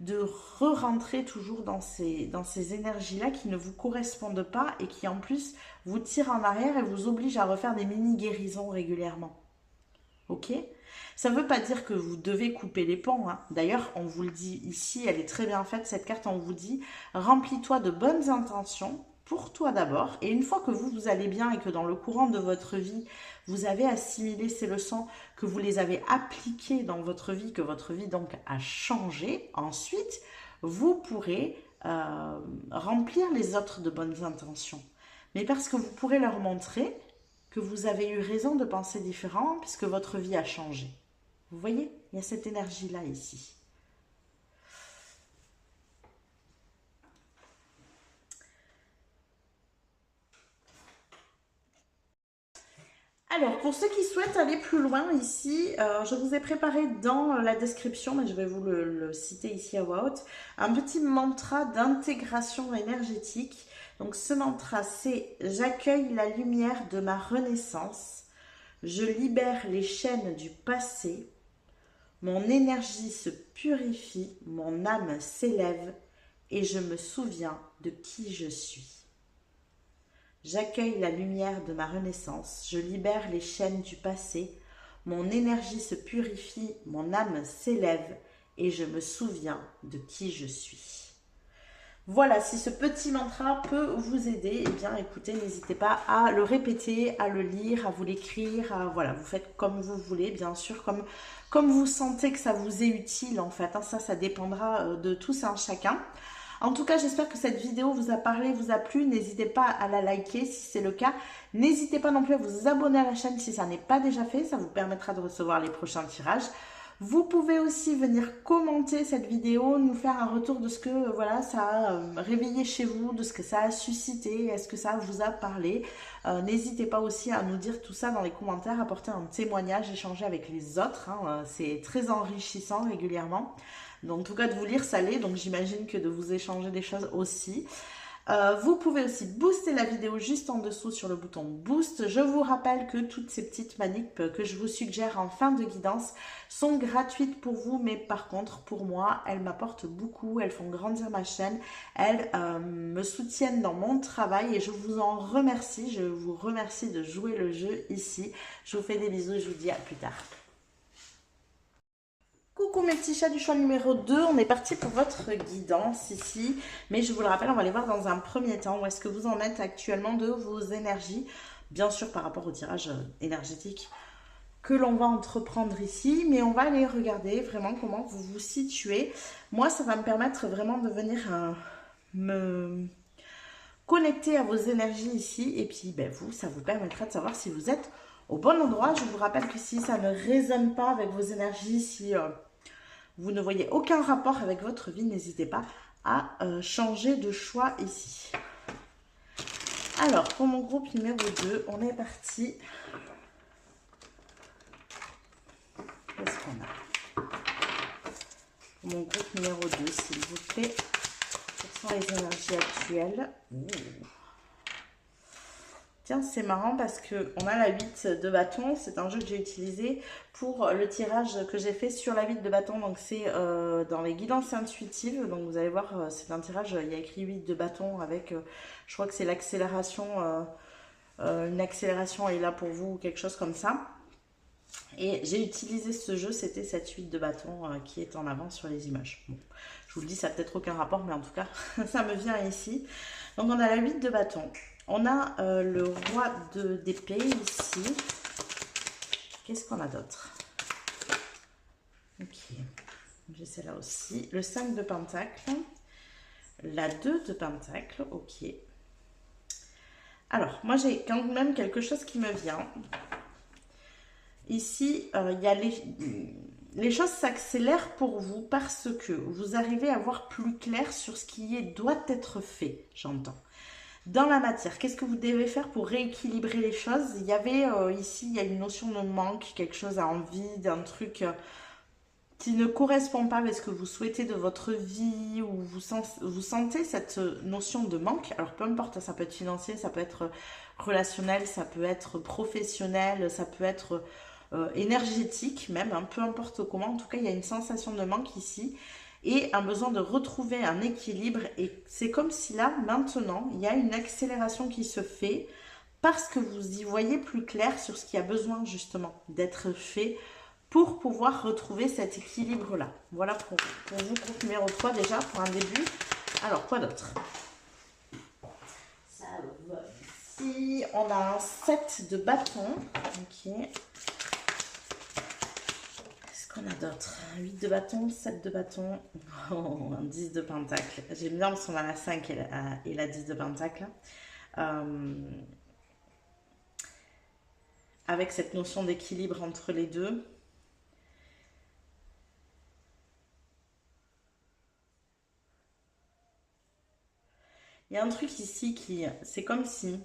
de re-rentrer toujours dans ces énergies-là qui ne vous correspondent pas et qui en plus vous tirent en arrière et vous obligent à refaire des mini-guérisons régulièrement. Ok? Ça ne veut pas dire que vous devez couper les ponts, hein. D'ailleurs, on vous le dit ici, elle est très bien faite, cette carte, on vous dit, remplis-toi de bonnes intentions, pour toi d'abord, et une fois que vous allez bien et que dans le courant de votre vie, vous avez assimilé ces leçons, que vous les avez appliquées dans votre vie, que votre vie donc a changé, ensuite, vous pourrez remplir les autres de bonnes intentions. Mais parce que vous pourrez leur montrer que vous avez eu raison de penser différent puisque votre vie a changé. Vous voyez, il y a cette énergie-là ici. Alors, pour ceux qui souhaitent aller plus loin ici, je vous ai préparé dans la description, mais je vais vous le citer ici à voix haute, un petit mantra d'intégration énergétique. Donc, ce mantra, c'est « J'accueille la lumière de ma renaissance. Je libère les chaînes du passé. Mon énergie se purifie, mon âme s'élève et je me souviens de qui je suis. J'accueille la lumière de ma renaissance, je libère les chaînes du passé, mon énergie se purifie, mon âme s'élève et je me souviens de qui je suis. » Voilà, si ce petit mantra peut vous aider, eh bien écoutez, n'hésitez pas à le répéter, à le lire, à vous l'écrire, voilà, vous faites comme vous voulez, bien sûr, comme vous sentez que ça vous est utile en fait, hein, ça dépendra de tous et un chacun. En tout cas, j'espère que cette vidéo vous a parlé, vous a plu. N'hésitez pas à la liker si c'est le cas. N'hésitez pas non plus à vous abonner à la chaîne si ça n'est pas déjà fait. Ça vous permettra de recevoir les prochains tirages. Vous pouvez aussi venir commenter cette vidéo, nous faire un retour de ce que voilà, ça a réveillé chez vous, de ce que ça a suscité, est-ce que ça vous a parlé. N'hésitez pas aussi à nous dire tout ça dans les commentaires, apporter un témoignage, échanger avec les autres. Hein, c'est très enrichissant régulièrement. Donc, en tout cas, de vous lire, ça l'est. Donc, j'imagine que de vous échanger des choses aussi. Vous pouvez aussi booster la vidéo juste en dessous sur le bouton boost. Je vous rappelle que toutes ces petites manips que je vous suggère en fin de guidance sont gratuites pour vous, mais par contre pour moi elles m'apportent beaucoup, elles font grandir ma chaîne, elles me soutiennent dans mon travail et je vous en remercie. Je vous remercie de jouer le jeu ici. Je vous fais des bisous, je vous dis à plus tard. Coucou mes petits chats du choix numéro 2, on est parti pour votre guidance ici, mais je vous le rappelle, on va aller voir dans un premier temps où est-ce que vous en êtes actuellement de vos énergies, bien sûr par rapport au tirage énergétique que l'on va entreprendre ici, mais on va aller regarder vraiment comment vous vous situez. Moi, ça va me permettre vraiment de venir me connecter à vos énergies ici, et puis ben, vous, ça vous permettra de savoir si vous êtes au bon endroit. Je vous rappelle que si ça ne résonne pas avec vos énergies, si vous ne voyez aucun rapport avec votre vie, n'hésitez pas à changer de choix ici. Alors, pour mon groupe numéro 2, on est parti. Qu'est-ce qu'on a? Pour mon groupe numéro 2, s'il vous plaît, quelles sont les énergies actuelles? Tiens, c'est marrant parce qu'on a la 8 de bâton. C'est un jeu que j'ai utilisé pour le tirage que j'ai fait sur la 8 de bâton. Donc, c'est dans les guidances intuitives. Donc, vous allez voir, c'est un tirage, il y a écrit 8 de bâton avec, je crois que c'est l'accélération. Une accélération est là pour vous ou quelque chose comme ça. Et j'ai utilisé ce jeu, c'était cette 8 de bâton qui est en avant sur les images. Bon, je vous le dis, ça n'a peut-être aucun rapport, mais en tout cas, ça me vient ici. Donc, on a la 8 de bâton. On a le roi d'épée ici. Qu'est-ce qu'on a d'autre? Ok, j'ai celle-là aussi. Le 5 de pentacle. La 2 de pentacle, ok. Alors, moi j'ai quand même quelque chose qui me vient. Ici, il y a les choses s'accélèrent pour vous parce que vous arrivez à voir plus clair sur ce qui doit être fait, j'entends. Dans la matière, qu'est-ce que vous devez faire pour rééquilibrer les choses? Il y avait ici, il y a une notion de manque, quelque chose à envie, d'un truc qui ne correspond pas avec ce que vous souhaitez de votre vie, ou vous sentez cette notion de manque. Alors peu importe, ça peut être financier, ça peut être relationnel, ça peut être professionnel, ça peut être énergétique même, hein, peu importe comment. En tout cas, il y a une sensation de manque ici et un besoin de retrouver un équilibre. Et c'est comme si là, maintenant, il y a une accélération qui se fait parce que vous y voyez plus clair sur ce qui a besoin justement d'être fait pour pouvoir retrouver cet équilibre-là. Voilà pour vous, groupe numéro 3 déjà, pour un début. Alors, quoi d'autre? Ça va ici. On a un 7 de bâtons. Ok. Qu'est-ce qu'on a d'autre? 8 de bâtons, 7 de bâtons, oh, un 10 de pentacle. J'aime bien parce qu'on a la 5 et la 10 de pentacle. Avec cette notion d'équilibre entre les deux. Il y a un truc ici qui, c'est comme si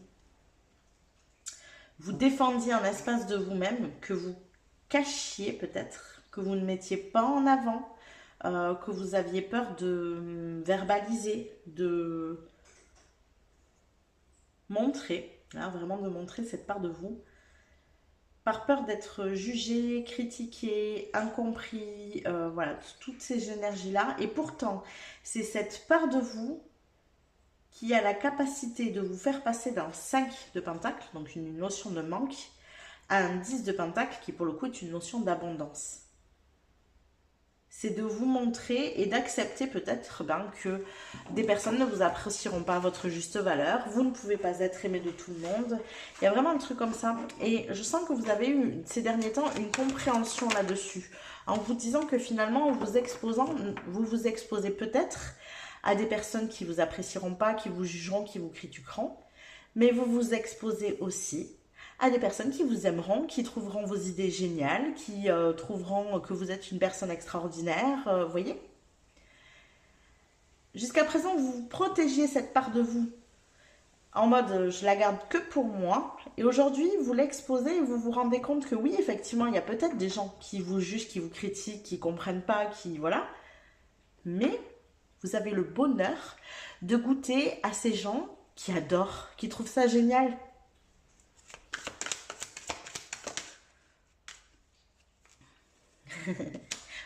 vous défendiez un espace de vous-même que vous cachiez peut-être, que vous ne mettiez pas en avant, que vous aviez peur de verbaliser, de montrer, hein, vraiment de montrer cette part de vous, par peur d'être jugé, critiqué, incompris, voilà, toutes ces énergies-là. Et pourtant, c'est cette part de vous qui a la capacité de vous faire passer d'un 5 de pentacle, donc une notion de manque, à un 10 de pentacle qui pour le coup est une notion d'abondance. C'est de vous montrer et d'accepter peut-être que des personnes ne vous apprécieront pas à votre juste valeur, vous ne pouvez pas être aimé de tout le monde. Il y a vraiment un truc comme ça. Et je sens que vous avez eu ces derniers temps une compréhension là-dessus, en vous disant que finalement, en vous exposant, vous vous exposez peut-être à des personnes qui vous apprécieront pas, qui vous jugeront, qui vous critiqueront, mais vous vous exposez aussi à des personnes qui vous aimeront, qui trouveront vos idées géniales, qui trouveront que vous êtes une personne extraordinaire, vous voyez. Jusqu'à présent, vous protégiez cette part de vous en mode je la garde que pour moi, et aujourd'hui vous l'exposez et vous vous rendez compte que oui, effectivement, il y a peut-être des gens qui vous jugent, qui vous critiquent, qui comprennent pas, qui voilà, mais vous avez le bonheur de goûter à ces gens qui adorent, qui trouvent ça génial.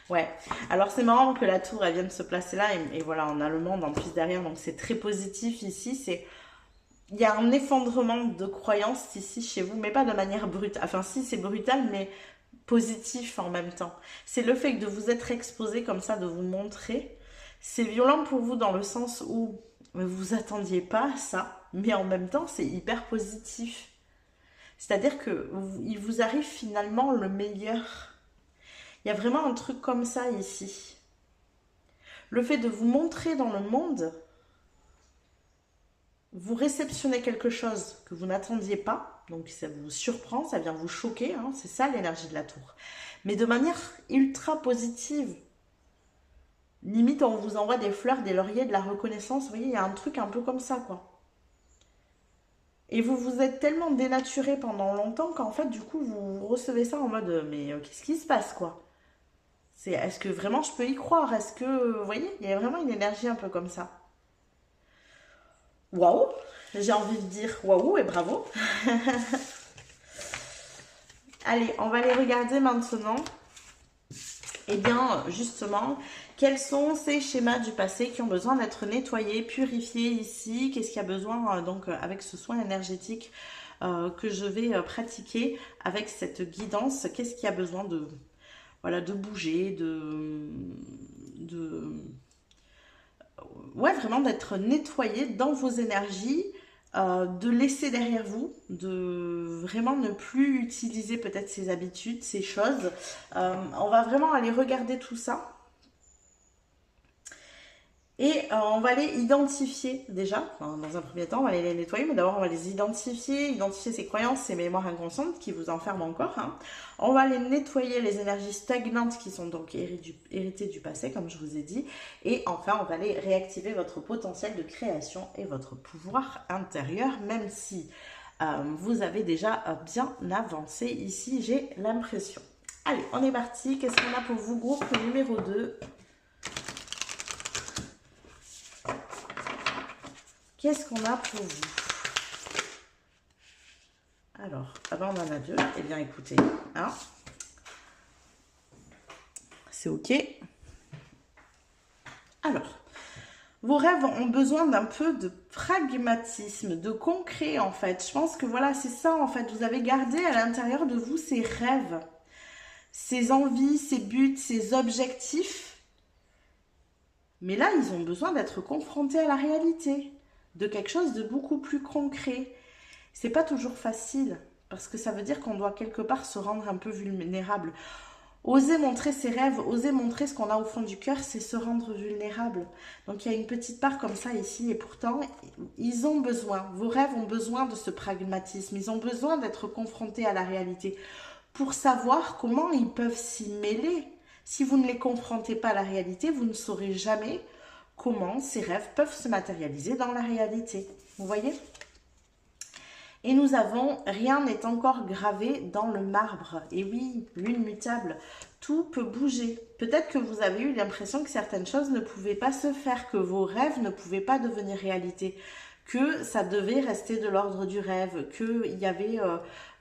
Ouais, alors c'est marrant que la tour elle vienne se placer là et voilà, on a le monde en plus derrière, donc c'est très positif ici. Il y a un effondrement de croyances ici chez vous, mais pas de manière brutale. Enfin si, c'est brutal, mais positif en même temps. C'est le fait de vous être exposé comme ça, de vous montrer. C'est violent pour vous dans le sens où vous vous attendiez pas à ça, mais en même temps c'est hyper positif. C'est-à-dire que il vous arrive finalement le meilleur. Il y a vraiment un truc comme ça ici. Le fait de vous montrer dans le monde, vous réceptionnez quelque chose que vous n'attendiez pas, donc ça vous surprend, ça vient vous choquer, hein, c'est ça l'énergie de la tour. Mais de manière ultra positive. Limite, on vous envoie des fleurs, des lauriers, de la reconnaissance, vous voyez, il y a un truc un peu comme ça, quoi. Et vous vous êtes tellement dénaturé pendant longtemps qu'en fait, du coup, vous recevez ça en mode, mais qu'est-ce qui se passe, quoi? Est-ce que vraiment je peux y croire? Est-ce que, vous voyez, il y a vraiment une énergie un peu comme ça. Waouh! J'ai envie de dire waouh et bravo. Allez, on va les regarder maintenant. Eh bien, justement, quels sont ces schémas du passé qui ont besoin d'être nettoyés, purifiés ici? Qu'est-ce qu'il y a besoin, donc, avec ce soin énergétique que je vais pratiquer avec cette guidance? Qu'est-ce qu'il y a besoin de, voilà, de bouger, ouais, vraiment d'être nettoyé dans vos énergies, de laisser derrière vous, de vraiment ne plus utiliser peut-être ces habitudes, ces choses. On va vraiment aller regarder tout ça. Et on va les identifier déjà. Enfin, dans un premier temps, on va les nettoyer, mais d'abord on va les identifier ces croyances, ces mémoires inconscientes qui vous enferment encore. Hein. On va les nettoyer, les énergies stagnantes qui sont donc héritées du passé, comme je vous ai dit. Et enfin, on va aller réactiver votre potentiel de création et votre pouvoir intérieur, même si vous avez déjà bien avancé ici, j'ai l'impression. Allez, on est parti. Qu'est-ce qu'on a pour vous, groupe numéro 2? Qu'est-ce qu'on a pour vous? Alors, on en a 2. Eh bien, écoutez, hein, c'est OK. Alors, vos rêves ont besoin d'un peu de pragmatisme, de concret, en fait. Je pense que voilà, c'est ça, en fait. Vous avez gardé à l'intérieur de vous ces rêves, ces envies, ces buts, ces objectifs. Mais là, ils ont besoin d'être confrontés à la réalité, de quelque chose de beaucoup plus concret. C'est pas toujours facile, parce que ça veut dire qu'on doit quelque part se rendre un peu vulnérable. Oser montrer ses rêves, oser montrer ce qu'on a au fond du cœur, c'est se rendre vulnérable. Donc il y a une petite part comme ça ici, et pourtant, ils ont besoin, vos rêves ont besoin de ce pragmatisme, ils ont besoin d'être confrontés à la réalité pour savoir comment ils peuvent s'y mêler. Si vous ne les confrontez pas à la réalité, vous ne saurez jamais comment ces rêves peuvent se matérialiser dans la réalité. Vous voyez ? Et nous avons, rien n'est encore gravé dans le marbre. Et oui, lune mutable, tout peut bouger. Peut-être que vous avez eu l'impression que certaines choses ne pouvaient pas se faire, que vos rêves ne pouvaient pas devenir réalité, que ça devait rester de l'ordre du rêve, qu'il y avait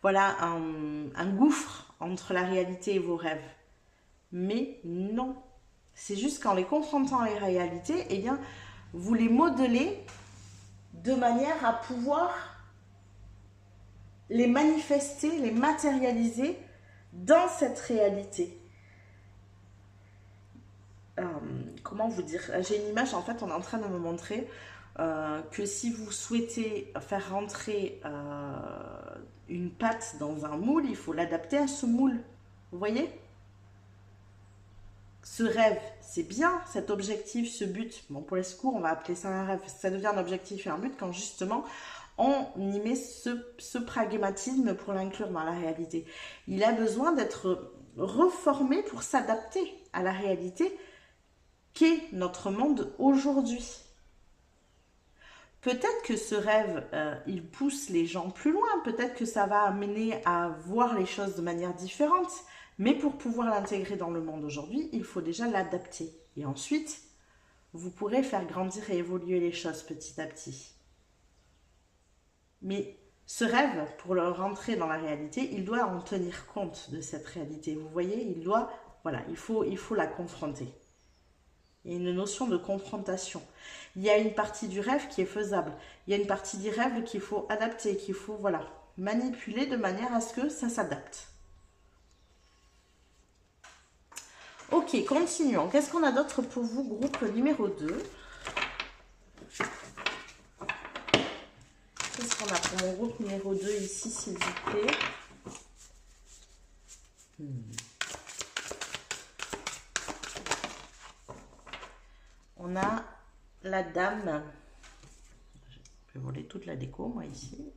voilà, un gouffre entre la réalité et vos rêves. Mais non, c'est juste qu'en les confrontant à la réalité, eh bien, vous les modelez de manière à pouvoir les manifester, les matérialiser dans cette réalité. Comment vous dire? J'ai une image, en fait, on est en train de me montrer que si vous souhaitez faire rentrer une pâte dans un moule, il faut l'adapter à ce moule. Vous voyez? Ce rêve, c'est bien, cet objectif, ce but. Bon, pour les secours, on va appeler ça un rêve. Ça devient un objectif et un but quand justement on y met ce pragmatisme pour l'inclure dans la réalité. Il a besoin d'être reformé pour s'adapter à la réalité qu'est notre monde aujourd'hui. Peut-être que ce rêve, il pousse les gens plus loin, peut-être que ça va amener à voir les choses de manière différente, mais pour pouvoir l'intégrer dans le monde aujourd'hui, il faut déjà l'adapter. Et ensuite, vous pourrez faire grandir et évoluer les choses petit à petit. Mais ce rêve, pour le rentrer dans la réalité, il doit en tenir compte de cette réalité. Vous voyez, il doit, voilà, il faut la confronter. Il y a une notion de confrontation. Il y a une partie du rêve qui est faisable. Il y a une partie du rêve qu'il faut adapter, qu'il faut, voilà, manipuler de manière à ce que ça s'adapte. Ok, continuons. Qu'est-ce qu'on a d'autre pour vous, groupe numéro 2? Qu'est-ce qu'on a pour mon groupe numéro 2 ici, s'il vous plaît? On a la dame. Je vais voler toute la déco, moi, ici.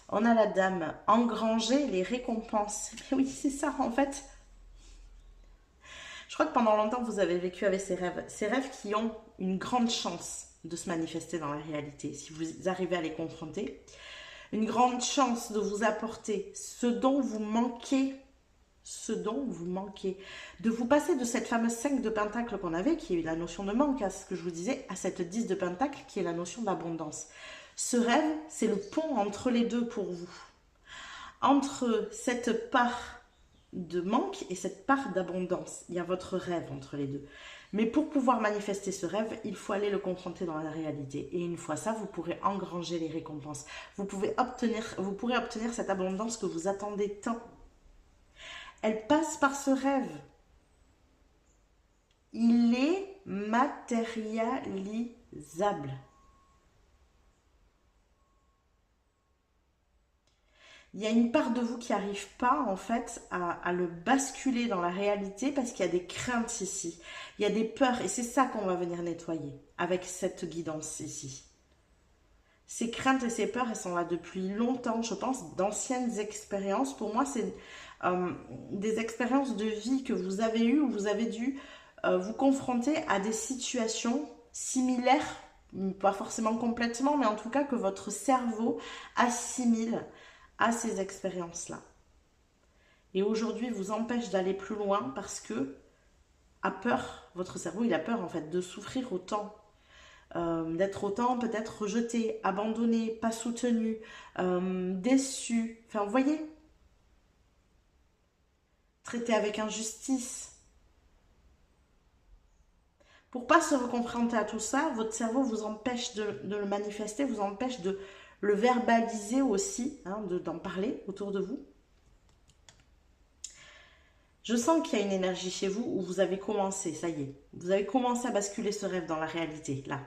On a la dame. Engranger les récompenses. Mais oui, c'est ça, en fait. Je crois que pendant longtemps, vous avez vécu avec ces rêves qui ont une grande chance de se manifester dans la réalité, si vous arrivez à les confronter. Une grande chance de vous apporter ce dont vous manquez, de vous passer de cette fameuse 5 de pentacle qu'on avait, qui est la notion de manque, à ce que je vous disais, à cette 10 de pentacle, qui est la notion d'abondance. Ce rêve, c'est le pont entre les deux pour vous. Entre cette part de manque et cette part d'abondance. Il y a votre rêve entre les deux. Mais pour pouvoir manifester ce rêve, il faut aller le confronter dans la réalité. Et une fois ça, vous pourrez engranger les récompenses. Vous pourrez obtenir cette abondance que vous attendez tant. Elle passe par ce rêve. Il est matérialisable. Il y a une part de vous qui n'arrive pas en fait à le basculer dans la réalité parce qu'il y a des craintes ici. Il y a des peurs et c'est ça qu'on va venir nettoyer avec cette guidance ici. Ces craintes et ces peurs, elles sont là depuis longtemps, je pense, d'anciennes expériences. Pour moi, c'est des expériences de vie que vous avez eues où vous avez dû vous confronter à des situations similaires, pas forcément complètement, mais en tout cas que votre cerveau assimile à ces expériences-là. Et aujourd'hui, vous empêche d'aller plus loin parce que a peur, votre cerveau, il a peur en fait de souffrir autant, d'être autant peut-être rejeté, abandonné, pas soutenu, déçu. Enfin, vous voyez, traité avec injustice. Pour pas se confronter à tout ça, votre cerveau vous empêche de le manifester, vous empêche de le verbaliser aussi, hein, d'en parler autour de vous. Je sens qu'il y a une énergie chez vous où vous avez commencé, ça y est, vous avez commencé à basculer ce rêve dans la réalité, là.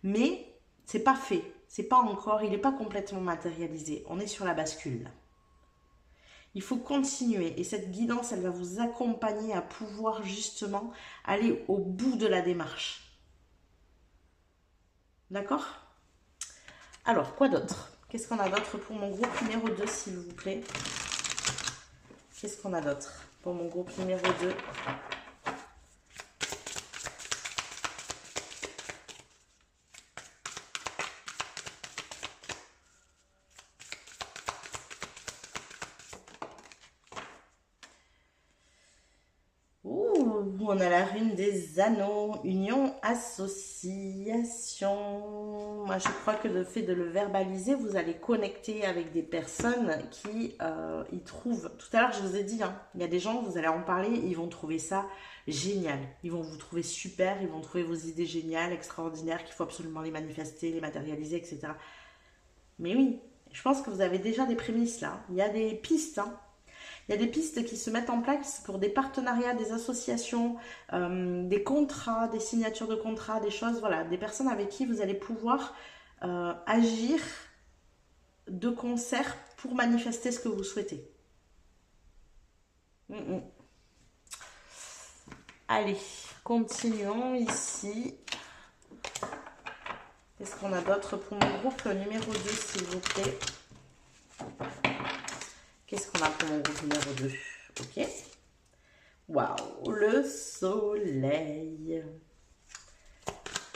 Mais c'est pas fait, c'est pas encore, il n'est pas complètement matérialisé. On est sur la bascule, là. Il faut continuer et cette guidance, elle va vous accompagner à pouvoir justement aller au bout de la démarche. D'accord? Alors, quoi d'autre? Qu'est-ce qu'on a d'autre pour mon groupe numéro 2, s'il vous plaît? Qu'est-ce qu'on a d'autre pour mon groupe numéro 2? On a la rune des anneaux, union, association. Moi, je crois que le fait de le verbaliser, vous allez connecter avec des personnes qui y trouvent. Tout à l'heure, je vous ai dit, hein, il y a des gens, vous allez en parler, ils vont trouver ça génial. Ils vont vous trouver super, ils vont trouver vos idées géniales, extraordinaires, qu'il faut absolument les manifester, les matérialiser, etc. Mais oui, je pense que vous avez déjà des prémices là. Il y a des pistes, hein. Il y a des pistes qui se mettent en place pour des partenariats, des associations, des contrats, des signatures de contrats, des choses, voilà, des personnes avec qui vous allez pouvoir agir de concert pour manifester ce que vous souhaitez. Allez, continuons ici. Qu'est-ce qu'on a d'autre pour mon groupe numéro 2, s'il vous plaît? Qu'est-ce qu'on a pour mon groupe numéro 2? Ok. Waouh, le soleil.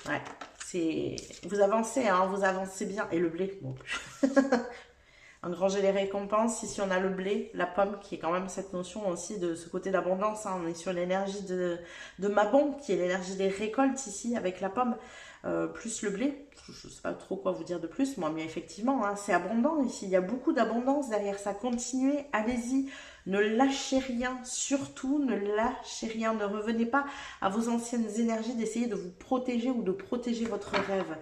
Ouais, c'est... Vous avancez, hein, vous avancez bien. Et le blé, bon. Engranger les récompenses. Ici, on a le blé, la pomme, qui est quand même cette notion aussi de ce côté d'abondance. Hein. On est sur l'énergie de Mabon, qui est l'énergie des récoltes ici, avec la pomme. Plus le blé, je ne sais pas trop quoi vous dire de plus, moi, mais effectivement, hein, c'est abondant ici, il y a beaucoup d'abondance derrière ça. Continuez, allez-y, ne lâchez rien, surtout ne lâchez rien, ne revenez pas à vos anciennes énergies d'essayer de vous protéger ou de protéger votre rêve.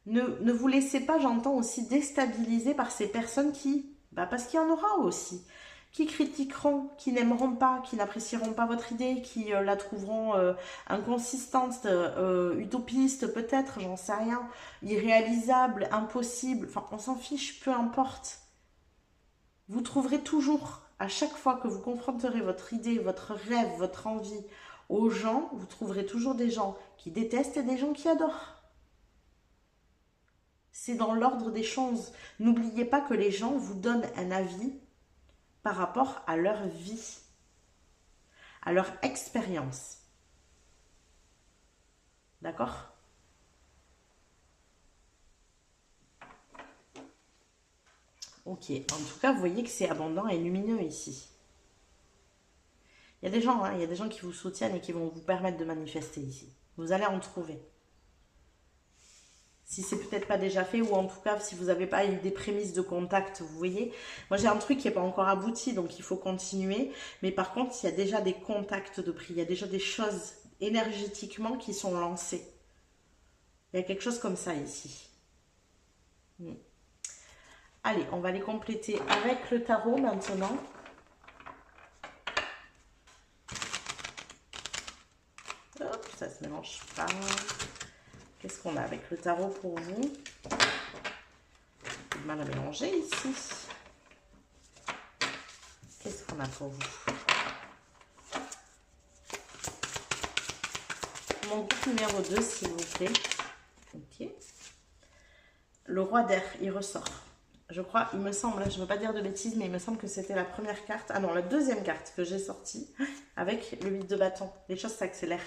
Ne vous laissez pas, j'entends aussi, déstabiliser par ces personnes qui, parce qu'il y en aura aussi, qui critiqueront, qui n'aimeront pas, qui n'apprécieront pas votre idée, qui la trouveront inconsistante, utopiste peut-être, j'en sais rien, irréalisable, impossible, enfin on s'en fiche, peu importe. Vous trouverez toujours, à chaque fois que vous confronterez votre idée, votre rêve, votre envie aux gens, vous trouverez toujours des gens qui détestent et des gens qui adorent. C'est dans l'ordre des choses. N'oubliez pas que les gens vous donnent un avis par rapport à leur vie, à leur expérience. D'accord? Ok, en tout cas, vous voyez que c'est abondant et lumineux ici. Il y a des gens, hein, il y a des gens qui vous soutiennent et qui vont vous permettre de manifester ici. Vous allez en trouver. Si c'est peut-être pas déjà fait, ou en tout cas, si vous n'avez pas eu des prémices de contact, vous voyez. Moi, j'ai un truc qui n'est pas encore abouti, donc il faut continuer. Mais par contre, il y a déjà des contacts de prix, il y a déjà des choses énergétiquement qui sont lancées. Il y a quelque chose comme ça ici. Allez, on va les compléter avec le tarot maintenant. Hop, ça se mélange pas. Qu'est-ce qu'on a avec le tarot pour vous? mal à mélanger ici. Qu'est-ce qu'on a pour vous? Mon groupe numéro 2, s'il vous plaît. Ok. Le roi d'air, il ressort. Je crois, il me semble, je ne veux pas dire de bêtises, mais il me semble que c'était la première carte. Ah non, la deuxième carte que j'ai sortie avec le 8 de bâton. Les choses s'accélèrent.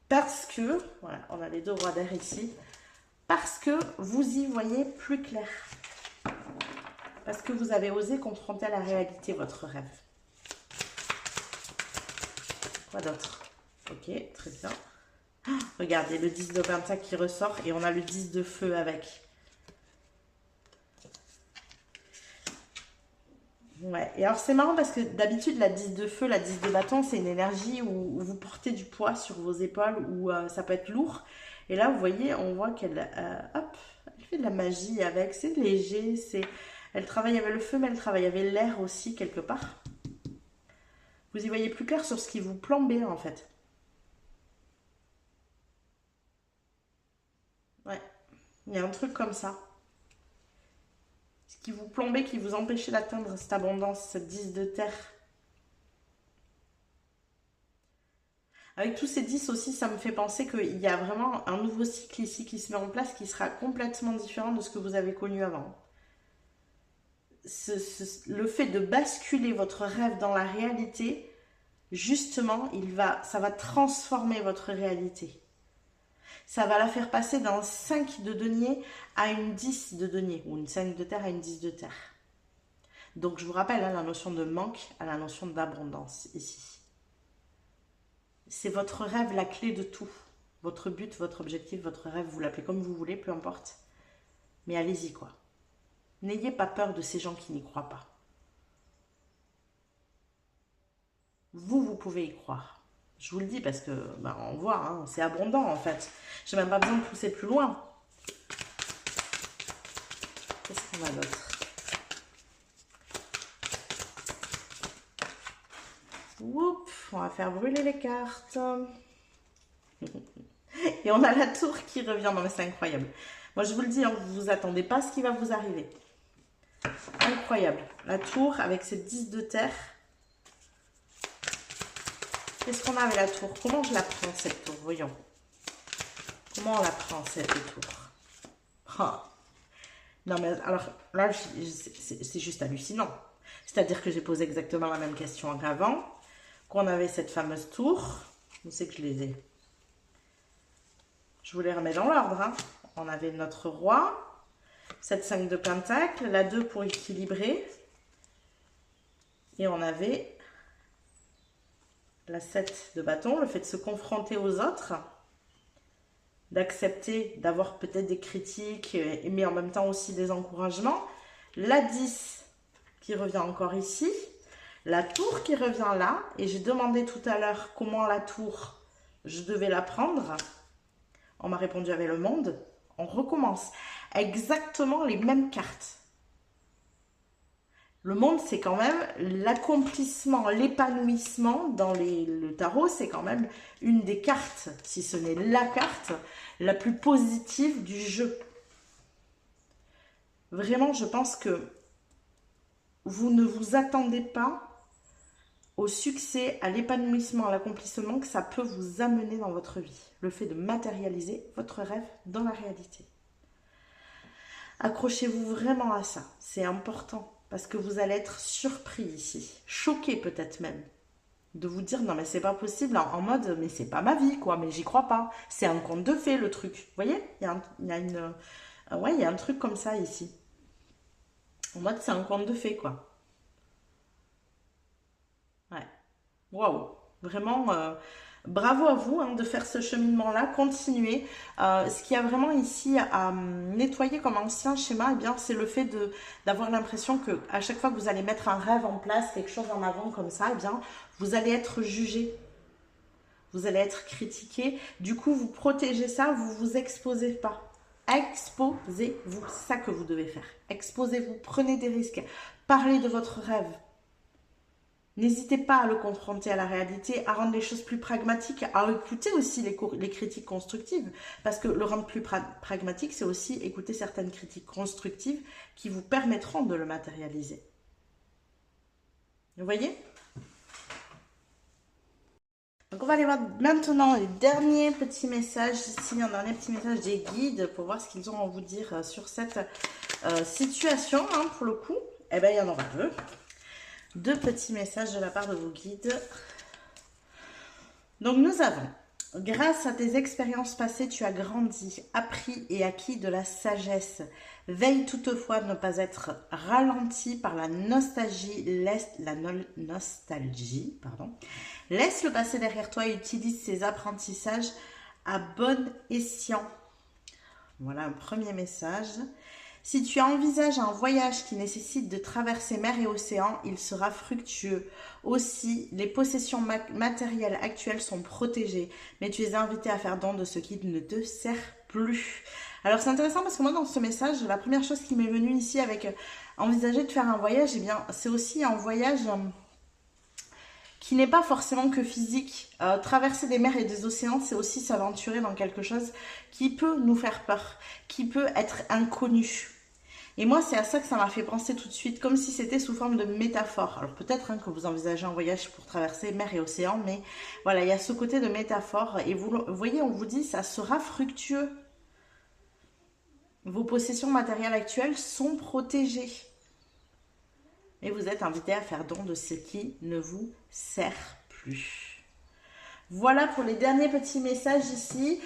Parce que, voilà, on a les deux rois d'air ici. Parce que vous y voyez plus clair. Parce que vous avez osé confronter à la réalité votre rêve. Quoi d'autre? Ok, très bien. Oh, regardez, le 10 de pentacle qui ressort et on a le 10 de feu avec. Ouais, et alors c'est marrant parce que d'habitude, la 10 de feu, la 10 de bâton, c'est une énergie où vous portez du poids sur vos épaules, où ça peut être lourd. Et là, vous voyez, on voit qu'elle hop, elle fait de la magie avec, c'est léger, elle travaille avec le feu, mais elle travaille avec l'air aussi, quelque part. Vous y voyez plus clair sur ce qui vous plombait, en fait. Ouais, il y a un truc comme ça. Ce qui vous plombait, qui vous empêchait d'atteindre cette abondance, cette 10 de terre. Avec tous ces 10 aussi, ça me fait penser qu'il y a vraiment un nouveau cycle ici qui se met en place qui sera complètement différent de ce que vous avez connu avant. Le fait de basculer votre rêve dans la réalité, justement, ça va transformer votre réalité. Ça va la faire passer d'un 5 de denier à une 10 de denier, ou une 5 de terre à une 10 de terre. Donc je vous rappelle, hein, la notion de manque à la notion d'abondance ici. C'est votre rêve la clé de tout. Votre but, votre objectif, votre rêve, vous l'appelez comme vous voulez, peu importe. Mais allez-y quoi. N'ayez pas peur de ces gens qui n'y croient pas. Vous pouvez y croire. Je vous le dis parce que, ben, on voit, hein, c'est abondant en fait. J'ai même pas besoin de pousser plus loin. Qu'est-ce qu'on a d'autre? Oups, on va faire brûler les cartes. Et on a la tour qui revient. Non mais c'est incroyable. Moi je vous le dis, hein, vous vous attendez pas à ce qui va vous arriver. Incroyable. La tour avec cette 10 de terre. Qu'est-ce qu'on a avec la tour? Comment je la prends cette tour? Voyons. Comment on la prend cette tour? Oh. Non mais alors là c'est juste hallucinant. C'est-à-dire que j'ai posé exactement la même question qu'avant. Qu'on avait cette fameuse tour. Où c'est que je les ai? Je vous les remets dans l'ordre. Hein. On avait notre roi. Cette 5 de pentacle. La 2 pour équilibrer. Et on avait la 7 de bâton, le fait de se confronter aux autres, d'accepter d'avoir peut-être des critiques, mais en même temps aussi des encouragements. La 10 qui revient encore ici, la tour qui revient là, et j'ai demandé tout à l'heure comment la tour, je devais la prendre. On m'a répondu avec le monde. On recommence. Exactement les mêmes cartes. Le monde, c'est quand même l'accomplissement, l'épanouissement dans le tarot. C'est quand même une des cartes, si ce n'est la carte, la plus positive du jeu. Vraiment, je pense que vous ne vous attendez pas au succès, à l'épanouissement, à l'accomplissement que ça peut vous amener dans votre vie. Le fait de matérialiser votre rêve dans la réalité. Accrochez-vous vraiment à ça. C'est important. Parce que vous allez être surpris ici, choqué peut-être même, de vous dire non mais c'est pas possible, en mode mais c'est pas ma vie quoi, mais j'y crois pas, c'est un conte de fées le truc, vous voyez, il y a un truc comme ça ici, en mode c'est un conte de fées quoi, ouais, waouh, vraiment bravo à vous hein, de faire ce cheminement-là, continuez. Ce qu'il y a vraiment ici à nettoyer comme ancien schéma, eh bien, c'est le fait d'avoir l'impression que à chaque fois que vous allez mettre un rêve en place, quelque chose en avant comme ça, eh bien, vous allez être jugé. Vous allez être critiqué. Du coup, vous protégez ça, vous ne vous exposez pas. Exposez-vous, c'est ça que vous devez faire. Exposez-vous, prenez des risques. Parlez de votre rêve. N'hésitez pas à le confronter à la réalité, à rendre les choses plus pragmatiques, à écouter aussi les critiques constructives. Parce que le rendre plus pragmatique, c'est aussi écouter certaines critiques constructives qui vous permettront de le matérialiser. Vous voyez? Donc on va aller voir maintenant les derniers petits messages, ici un dernier petit message des guides pour voir ce qu'ils ont à vous dire sur cette situation, hein, pour le coup. Eh bien il y en aura deux. Deux petits messages de la part de vos guides. Donc nous avons, grâce à tes expériences passées, tu as grandi, appris et acquis de la sagesse. Veille toutefois de ne pas être ralenti par la nostalgie, laisse le passé derrière toi et utilise ces apprentissages à bon escient. Voilà un premier message. Si tu envisages un voyage qui nécessite de traverser mer et océan, il sera fructueux. Aussi, les possessions matérielles actuelles sont protégées, mais tu es invité à faire don de ce qui ne te sert plus. Alors c'est intéressant parce que moi dans ce message, la première chose qui m'est venue ici avec envisager de faire un voyage, eh bien c'est aussi un voyage qui n'est pas forcément que physique. Traverser des mers et des océans, c'est aussi s'aventurer dans quelque chose qui peut nous faire peur, qui peut être inconnu. Et moi, c'est à ça que ça m'a fait penser tout de suite, comme si c'était sous forme de métaphore. Alors peut-être que vous envisagez un voyage pour traverser mer et océan, mais voilà, il y a ce côté de métaphore. Et vous voyez, on vous dit, ça sera fructueux. Vos possessions matérielles actuelles sont protégées. Et vous êtes invité à faire don de ce qui ne vous sert plus. Voilà pour les derniers petits messages ici.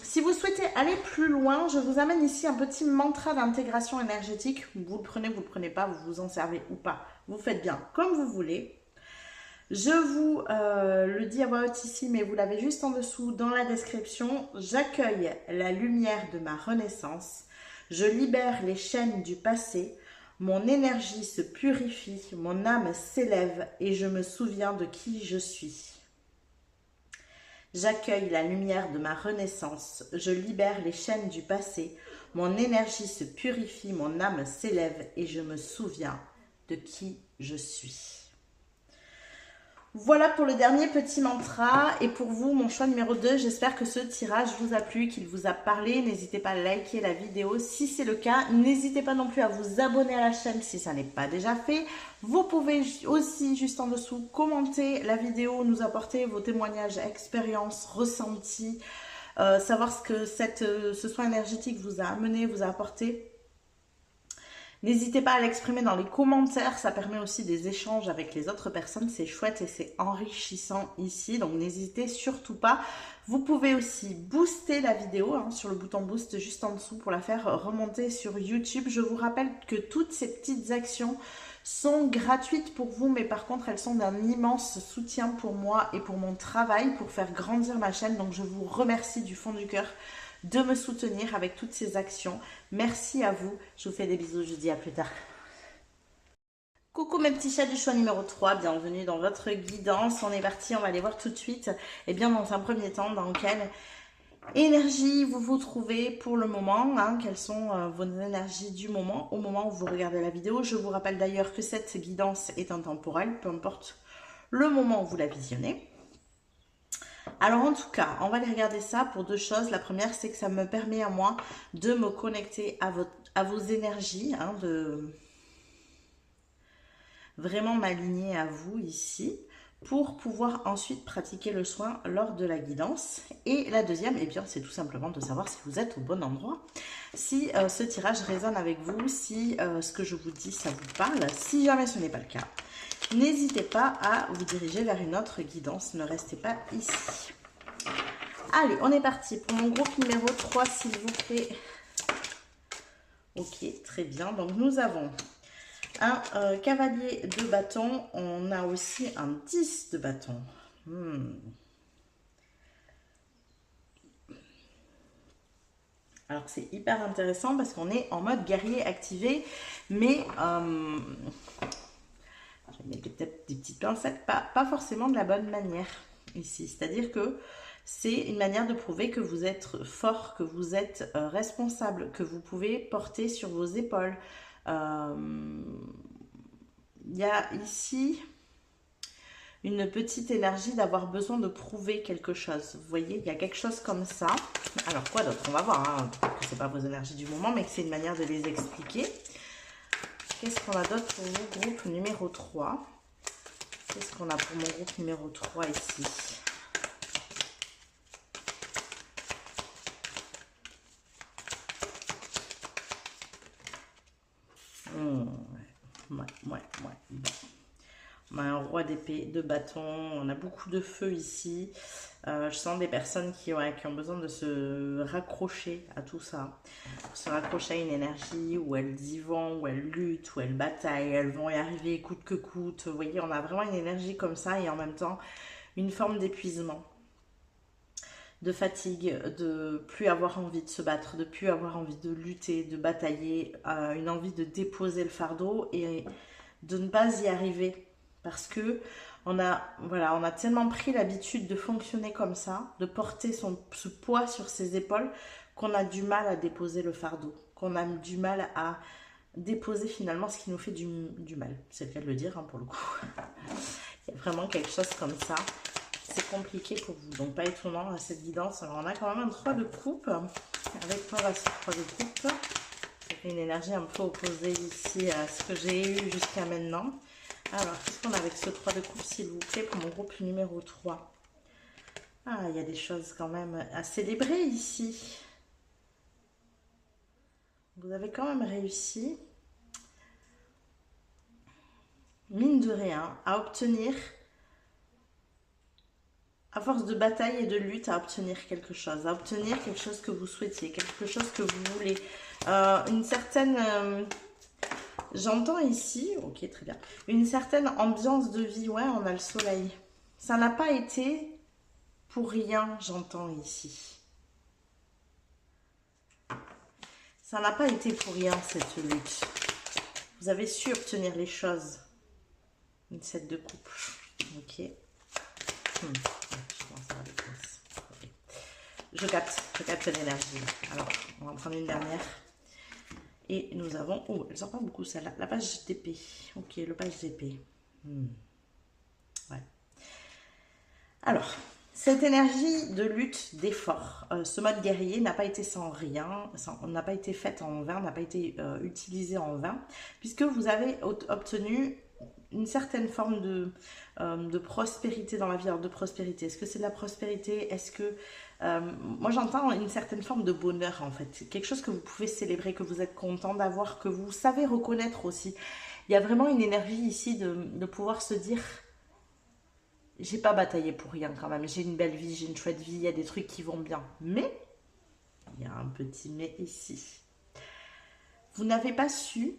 Si vous souhaitez aller plus loin, je vous amène ici un petit mantra d'intégration énergétique. Vous le prenez pas, vous vous en servez ou pas. Vous faites bien comme vous voulez. Je vous le dis à voix haute ici, mais vous l'avez juste en dessous dans la description. J'accueille la lumière de ma renaissance. Je libère les chaînes du passé. Mon énergie se purifie, mon âme s'élève et je me souviens de qui je suis. J'accueille la lumière de ma renaissance, je libère les chaînes du passé, mon énergie se purifie, mon âme s'élève et je me souviens de qui je suis. Voilà pour le dernier petit mantra et pour vous mon choix numéro 2, j'espère que ce tirage vous a plu, qu'il vous a parlé, n'hésitez pas à liker la vidéo si c'est le cas, n'hésitez pas non plus à vous abonner à la chaîne si ça n'est pas déjà fait, vous pouvez aussi juste en dessous commenter la vidéo, nous apporter vos témoignages, expériences, ressentis, savoir ce que ce soin énergétique vous a amené, vous a apporté. N'hésitez pas à l'exprimer dans les commentaires, ça permet aussi des échanges avec les autres personnes, c'est chouette et c'est enrichissant ici, donc n'hésitez surtout pas. Vous pouvez aussi booster la vidéo sur le bouton boost juste en dessous pour la faire remonter sur YouTube. Je vous rappelle que toutes ces petites actions sont gratuites pour vous, mais par contre elles sont d'un immense soutien pour moi et pour mon travail, pour faire grandir ma chaîne, donc je vous remercie du fond du cœur de me soutenir avec toutes ces actions. Merci à vous. Je vous fais des bisous. Je vous dis à plus tard. Coucou mes petits chats du choix numéro 3. Bienvenue dans votre guidance. On est parti. On va aller voir tout de suite. Et bien dans un premier temps, dans quelle énergie vous vous trouvez pour le moment. Quelles sont vos énergies du moment au moment où vous regardez la vidéo. Je vous rappelle d'ailleurs que cette guidance est intemporelle. Peu importe le moment où vous la visionnez. Alors en tout cas, on va aller regarder ça pour deux choses. La première, c'est que ça me permet à moi de me connecter à vos énergies, de vraiment m'aligner à vous ici pour pouvoir ensuite pratiquer le soin lors de la guidance. Et la deuxième, eh bien, c'est tout simplement de savoir si vous êtes au bon endroit, si ce tirage résonne avec vous, si ce que je vous dis, ça vous parle. Si jamais ce n'est pas le cas, n'hésitez pas à vous diriger vers une autre guidance, ne restez pas ici. Allez, on est parti pour mon groupe numéro 3, s'il vous plaît. Ok, très bien. Donc, nous avons un cavalier de bâton. On a aussi un 10 de bâton. Alors, c'est hyper intéressant parce qu'on est en mode guerrier activé. Mais, je vais mettre peut-être des petites pincettes, pas forcément de la bonne manière ici. C'est-à-dire que c'est une manière de prouver que vous êtes fort, que vous êtes responsable, que vous pouvez porter sur vos épaules. Il y a ici une petite énergie d'avoir besoin de prouver quelque chose. Vous voyez, il y a quelque chose comme ça. Alors, quoi d'autre? On va voir, hein. Peut-être que ce n'est pas vos énergies du moment, mais que c'est une manière de les expliquer. Qu'est-ce qu'on a d'autre pour vous, groupe numéro 3? Qu'est-ce qu'on a pour mon groupe numéro 3 ici? Ouais. Bon. On a un roi d'épée, de bâton, on a beaucoup de feu ici. Je sens des personnes qui ont besoin de se raccrocher à tout ça. Se raccrocher à une énergie où elles y vont, où elles luttent, où elles bataillent, elles vont y arriver coûte que coûte. Vous voyez, on a vraiment une énergie comme ça et en même temps une forme d'épuisement, de fatigue, de plus avoir envie de se battre, de plus avoir envie de lutter, de batailler, une envie de déposer le fardeau et de ne pas y arriver. Parce que on a tellement pris l'habitude de fonctionner comme ça, de porter ce poids sur ses épaules, qu'on a du mal à déposer le fardeau, qu'on a du mal à déposer finalement ce qui nous fait du mal. C'est le cas de le dire, hein, pour le coup. Il y a vraiment quelque chose comme ça. C'est compliqué pour vous, donc pas étonnant à cette guidance. Alors on a quand même un 3 de coupe. Avec quoi va ce 3 de coupe? Ça fait une énergie un peu opposée ici à ce que j'ai eu jusqu'à maintenant. Alors, qu'est-ce qu'on a avec ce 3 de coupe, s'il vous plaît, pour mon groupe numéro 3? Ah, il y a des choses quand même à célébrer ici. Vous avez quand même réussi, mine de rien, à obtenir, à force de bataille et de lutte, à obtenir quelque chose que vous souhaitiez, quelque chose que vous voulez. Une certaine... J'entends ici, ok, très bien, une certaine ambiance de vie. Ouais, on a le soleil. Ça n'a pas été pour rien, j'entends ici. Ça n'a pas été pour rien, cette lutte. Vous avez su obtenir les choses. Une 7 de coupe. Ok. Je capte l'énergie. Alors, on va en prendre une dernière. Et nous avons... Oh, elle sort pas beaucoup celle-là. La page d'épée. Ok, le page d'épée. Ouais. Alors, cette énergie de lutte, d'effort, ce mode guerrier n'a pas été sans rien, n'a pas été faite en vain, n'a pas été utilisé en vain, puisque vous avez obtenu une certaine forme de prospérité dans la vie. Alors, de prospérité, est-ce que c'est de la prospérité? Est-ce que... moi j'entends une certaine forme de bonheur en fait, quelque chose que vous pouvez célébrer, que vous êtes content d'avoir, que vous savez reconnaître aussi. Il y a vraiment une énergie ici de pouvoir se dire, j'ai pas bataillé pour rien quand même, j'ai une belle vie, j'ai une chouette vie, il y a des trucs qui vont bien, mais il y a un petit mais ici. Vous n'avez pas su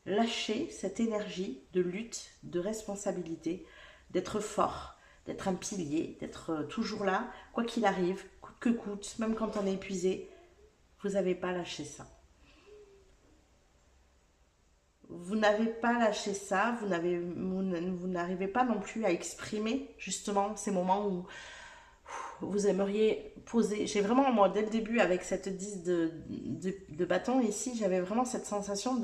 lâcher cette énergie de lutte, de responsabilité, d'être fort, d'être un pilier, d'être toujours là, quoi qu'il arrive, coûte que coûte, même quand on est épuisé, vous n'avez pas lâché ça. Vous n'avez pas lâché ça, vous n'arrivez pas non plus à exprimer justement ces moments où vous aimeriez poser. J'ai vraiment, moi, dès le début, avec cette 10 de bâton ici, j'avais vraiment cette sensation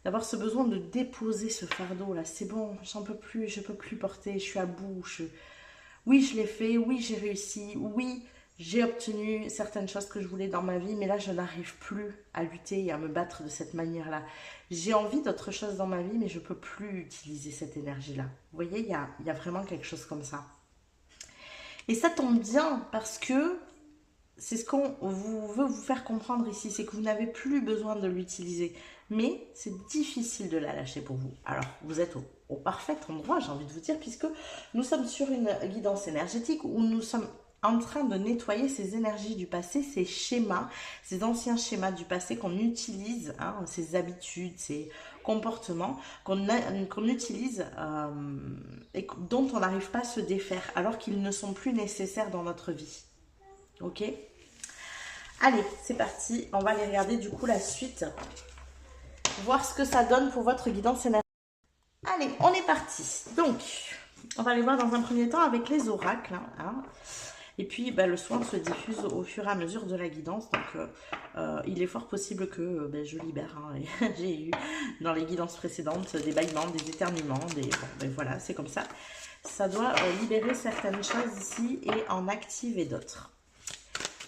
d'avoir ce besoin de déposer ce fardeau là. C'est bon, j'en peux plus, je peux plus porter, je suis à bout. Oui, je l'ai fait, oui, j'ai réussi, oui, j'ai obtenu certaines choses que je voulais dans ma vie, mais là, je n'arrive plus à lutter et à me battre de cette manière-là. J'ai envie d'autre chose dans ma vie, mais je ne peux plus utiliser cette énergie-là. Vous voyez, il y a vraiment quelque chose comme ça. Et ça tombe bien parce que c'est ce qu'on veut vous faire comprendre ici, c'est que vous n'avez plus besoin de l'utiliser. Mais c'est difficile de la lâcher pour vous. Alors, vous êtes au parfait endroit, j'ai envie de vous dire, puisque nous sommes sur une guidance énergétique où nous sommes en train de nettoyer ces énergies du passé, ces schémas, ces anciens schémas du passé qu'on utilise, hein, ces habitudes, ces comportements qu'on utilise et dont on n'arrive pas à se défaire, alors qu'ils ne sont plus nécessaires dans notre vie. Ok ? Allez, c'est parti. On va aller regarder du coup la suite. Voir ce que ça donne pour votre guidance énergétique. Allez, on est parti. Donc, on va aller voir dans un premier temps avec les oracles. Hein. Et puis, le soin se diffuse au fur et à mesure de la guidance. Donc, il est fort possible que je libère. Hein. J'ai eu dans les guidances précédentes des bâillements, des éternuements. Bon, voilà, c'est comme ça. Ça doit libérer certaines choses ici et en activer d'autres.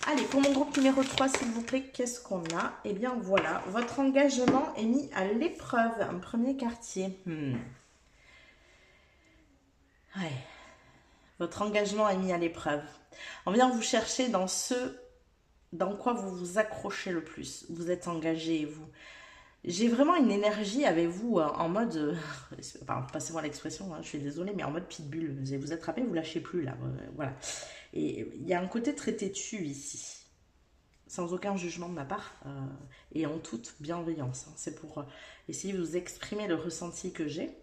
Allez, pour mon groupe numéro 3, s'il vous plaît, qu'est-ce qu'on a? Eh bien, voilà, votre engagement est mis à l'épreuve. Un premier quartier. Ouais. Votre engagement est mis à l'épreuve. On vient vous chercher dans ce dans quoi vous vous accrochez le plus. Vous êtes engagé, vous. J'ai vraiment une énergie avec vous en mode... passez-moi l'expression, hein, je suis désolée, mais en mode pitbull. Vous attrapez, vous lâchez plus, là. Voilà. Et il y a un côté très têtu ici. Sans aucun jugement de ma part. Et en toute bienveillance. Hein. C'est pour essayer de vous exprimer le ressenti que j'ai.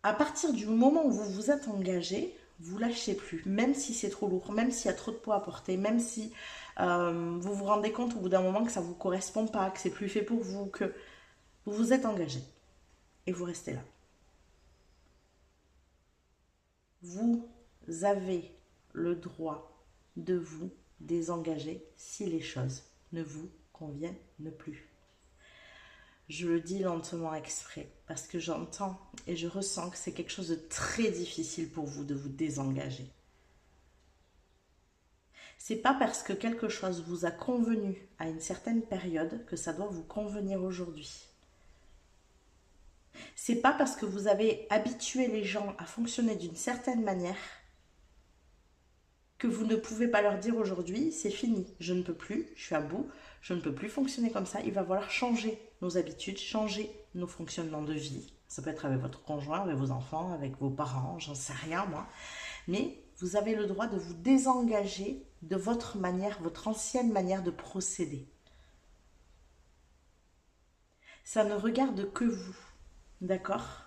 À partir du moment où vous vous êtes engagé, vous lâchez plus, même si c'est trop lourd, même s'il y a trop de poids à porter, même si vous vous rendez compte au bout d'un moment que ça ne vous correspond pas, que c'est plus fait pour vous, que vous vous êtes engagé et vous restez là. Vous avez le droit de vous désengager si les choses ne vous conviennent plus. Je le dis lentement exprès parce que j'entends et je ressens que c'est quelque chose de très difficile pour vous de vous désengager. C'est pas parce que quelque chose vous a convenu à une certaine période que ça doit vous convenir aujourd'hui. C'est pas parce que vous avez habitué les gens à fonctionner d'une certaine manière que vous ne pouvez pas leur dire aujourd'hui c'est fini, je ne peux plus, je suis à bout, je ne peux plus fonctionner comme ça, il va falloir changer nos habitudes, changer nos fonctionnements de vie. Ça peut être avec votre conjoint, avec vos enfants, avec vos parents, j'en sais rien moi. Mais vous avez le droit de vous désengager de votre manière, votre ancienne manière de procéder. Ça ne regarde que vous, d'accord?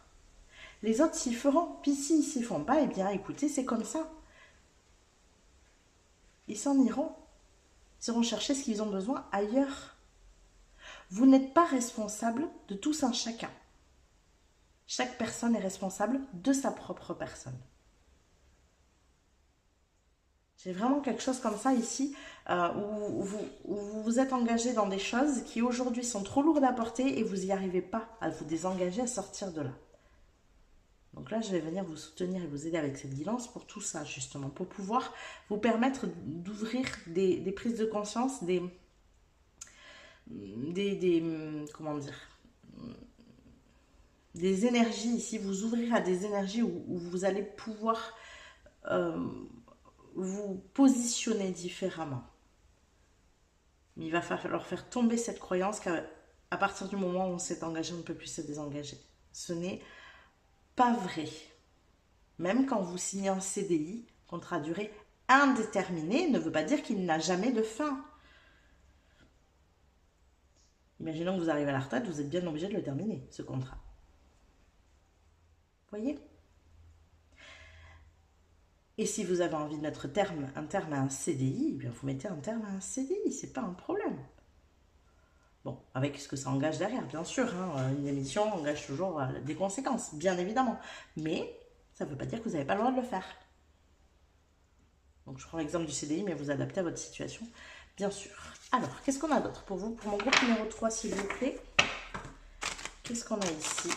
Les autres s'y feront, puis s'ils s'y font pas, eh bien écoutez, c'est comme ça. Ils s'en iront. Ils iront chercher ce qu'ils ont besoin ailleurs. Vous n'êtes pas responsable de tous un chacun. Chaque personne est responsable de sa propre personne. J'ai vraiment quelque chose comme ça ici, où vous vous êtes engagé dans des choses qui aujourd'hui sont trop lourdes à porter et vous n'y arrivez pas à vous désengager, à sortir de là. Donc là, je vais venir vous soutenir et vous aider avec cette guidance pour tout ça, justement, pour pouvoir vous permettre d'ouvrir des prises de conscience, comment dire, des énergies ici, vous ouvrir à des énergies où vous allez pouvoir vous positionner différemment. Mais il va falloir faire tomber cette croyance qu'à partir du moment où on s'est engagé, on ne peut plus se désengager. Ce n'est pas vrai. Même quand vous signez un CDI, contrat à durée indéterminée, ne veut pas dire qu'il n'a jamais de fin. Imaginons que vous arrivez à la retraite, vous êtes bien obligé de le terminer, ce contrat. Vous voyez ? Et si vous avez envie de mettre un terme à un CDI, eh bien vous mettez un terme à un CDI, c'est pas un problème. Bon, avec ce que ça engage derrière, bien sûr, hein, une émission engage toujours des conséquences, bien évidemment. Mais ça ne veut pas dire que vous n'avez pas le droit de le faire. Donc je prends l'exemple du CDI, mais vous adaptez à votre situation, bien sûr. Alors, qu'est-ce qu'on a d'autre pour vous? Pour mon groupe numéro 3, s'il vous plaît. Qu'est-ce qu'on a ici?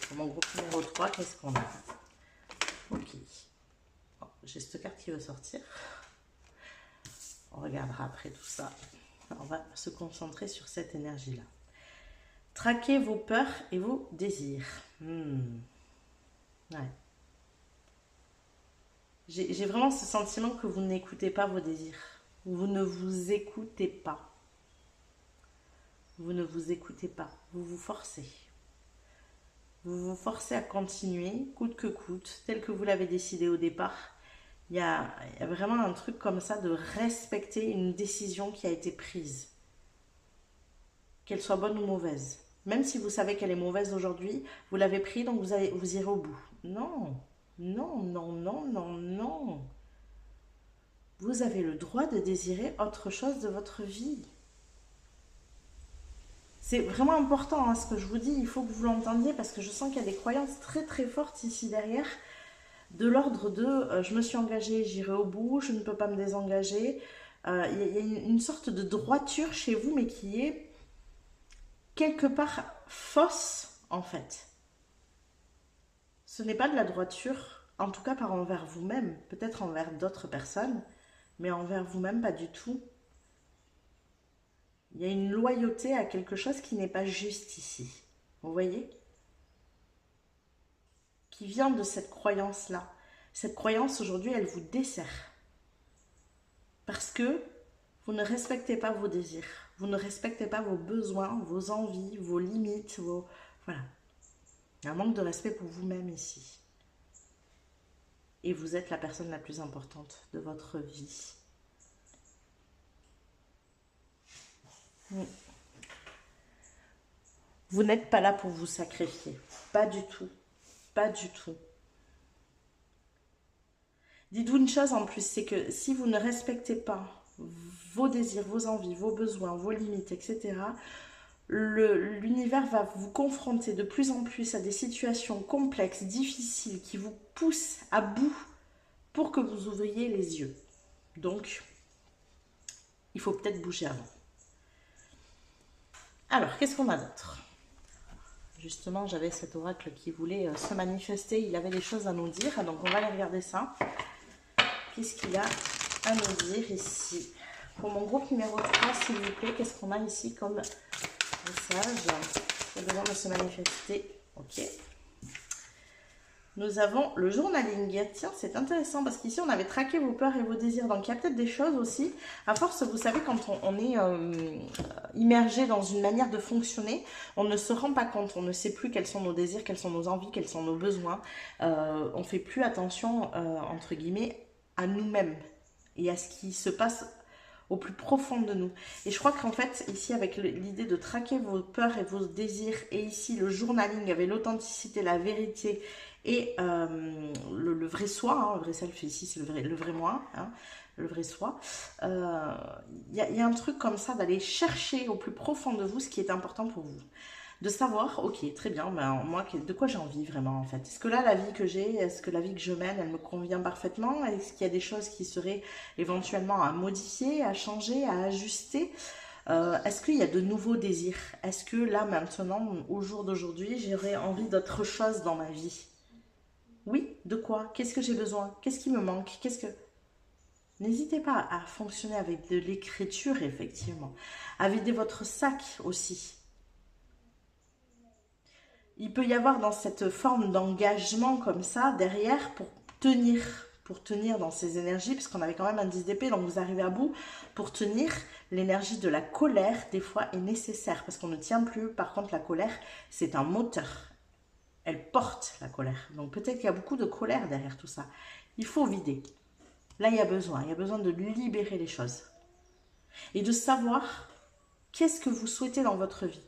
Pour mon groupe numéro 3, qu'est-ce qu'on a? Ok. Bon, j'ai cette carte qui va sortir. On regardera après tout ça. On va se concentrer sur cette énergie-là. Traquez vos peurs et vos désirs. Ouais. J'ai vraiment ce sentiment que vous n'écoutez pas vos désirs. Vous ne vous écoutez pas. Vous ne vous écoutez pas. Vous vous forcez. Vous vous forcez à continuer, coûte que coûte, tel que vous l'avez décidé au départ. Il y a vraiment un truc comme ça de respecter une décision qui a été prise. Qu'elle soit bonne ou mauvaise. Même si vous savez qu'elle est mauvaise aujourd'hui, vous l'avez prise, donc vous irez au bout. Non, non, non, non, non, non. Vous avez le droit de désirer autre chose de votre vie. C'est vraiment important hein, ce que je vous dis, il faut que vous l'entendiez parce que je sens qu'il y a des croyances très très fortes ici derrière, de l'ordre de je me suis engagée, j'irai au bout, je ne peux pas me désengager. Il y a une sorte de droiture chez vous, mais qui est quelque part fausse en fait. Ce n'est pas de la droiture, en tout cas pas envers vous-même, peut-être envers d'autres personnes, mais envers vous-même pas du tout. Il y a une loyauté à quelque chose qui n'est pas juste ici. Vous voyez? Qui vient de cette croyance-là. Cette croyance, aujourd'hui, elle vous dessert. Parce que vous ne respectez pas vos désirs. Vous ne respectez pas vos besoins, vos envies, vos limites, vos... Voilà. Il y a un manque de respect pour vous-même ici. Et vous êtes la personne la plus importante de votre vie. Vous n'êtes pas là pour vous sacrifier. Pas du tout. Pas du tout. Dites-vous une chose en plus, c'est que si vous ne respectez pas vos désirs, vos envies, vos besoins, vos limites, etc., l'univers va vous confronter de plus en plus à des situations complexes, difficiles, qui vous poussent à bout pour que vous ouvriez les yeux. Donc, il faut peut-être bouger avant. Alors, qu'est-ce qu'on a d'autre? Justement, j'avais cet oracle qui voulait se manifester. Il avait des choses à nous dire. Donc, on va aller regarder ça. Qu'est-ce qu'il a à nous dire ici? Pour mon groupe numéro 3, s'il vous plaît, qu'est-ce qu'on a ici comme message? Il a besoin de se manifester. Ok. Nous avons le journaling. Tiens, c'est intéressant parce qu'ici, on avait traqué vos peurs et vos désirs. Donc, il y a peut-être des choses aussi. À force, vous savez, quand on est immergé dans une manière de fonctionner, on ne se rend pas compte. On ne sait plus quels sont nos désirs, quelles sont nos envies, quels sont nos besoins. On ne fait plus attention, entre guillemets, à nous-mêmes et à ce qui se passe au plus profond de nous. Et je crois qu'en fait, ici, avec l'idée de traquer vos peurs et vos désirs, et ici, le journaling avec l'authenticité, la vérité et le vrai soi, hein, le vrai self, ici, c'est le vrai moi, hein, le vrai soi. Y a un truc comme ça, d'aller chercher au plus profond de vous ce qui est important pour vous. De savoir, ok, très bien, ben, moi, de quoi j'ai envie vraiment en fait? Est-ce que là, la vie que j'ai, est-ce que la vie que je mène, elle me convient parfaitement? Est-ce qu'il y a des choses qui seraient éventuellement à modifier, à changer, à ajuster? Est-ce qu'il y a de nouveaux désirs? Est-ce que là, maintenant, au jour d'aujourd'hui, j'aurais envie d'autre chose dans ma vie? Oui, de quoi? Qu'est-ce que j'ai besoin? Qu'est-ce qui me manque? N'hésitez pas à fonctionner avec de l'écriture, effectivement. À vider votre sac aussi. Il peut y avoir dans cette forme d'engagement comme ça, derrière, pour tenir dans ces énergies, puisqu'on avait quand même un 10 d'épée, donc vous arrivez à bout, pour tenir, l'énergie de la colère, des fois, est nécessaire, parce qu'on ne tient plus. Par contre, la colère, c'est un moteur. Elle porte la colère. Donc peut-être qu'il y a beaucoup de colère derrière tout ça. Il faut vider. Là, il y a besoin de libérer les choses. Et de savoir qu'est-ce que vous souhaitez dans votre vie.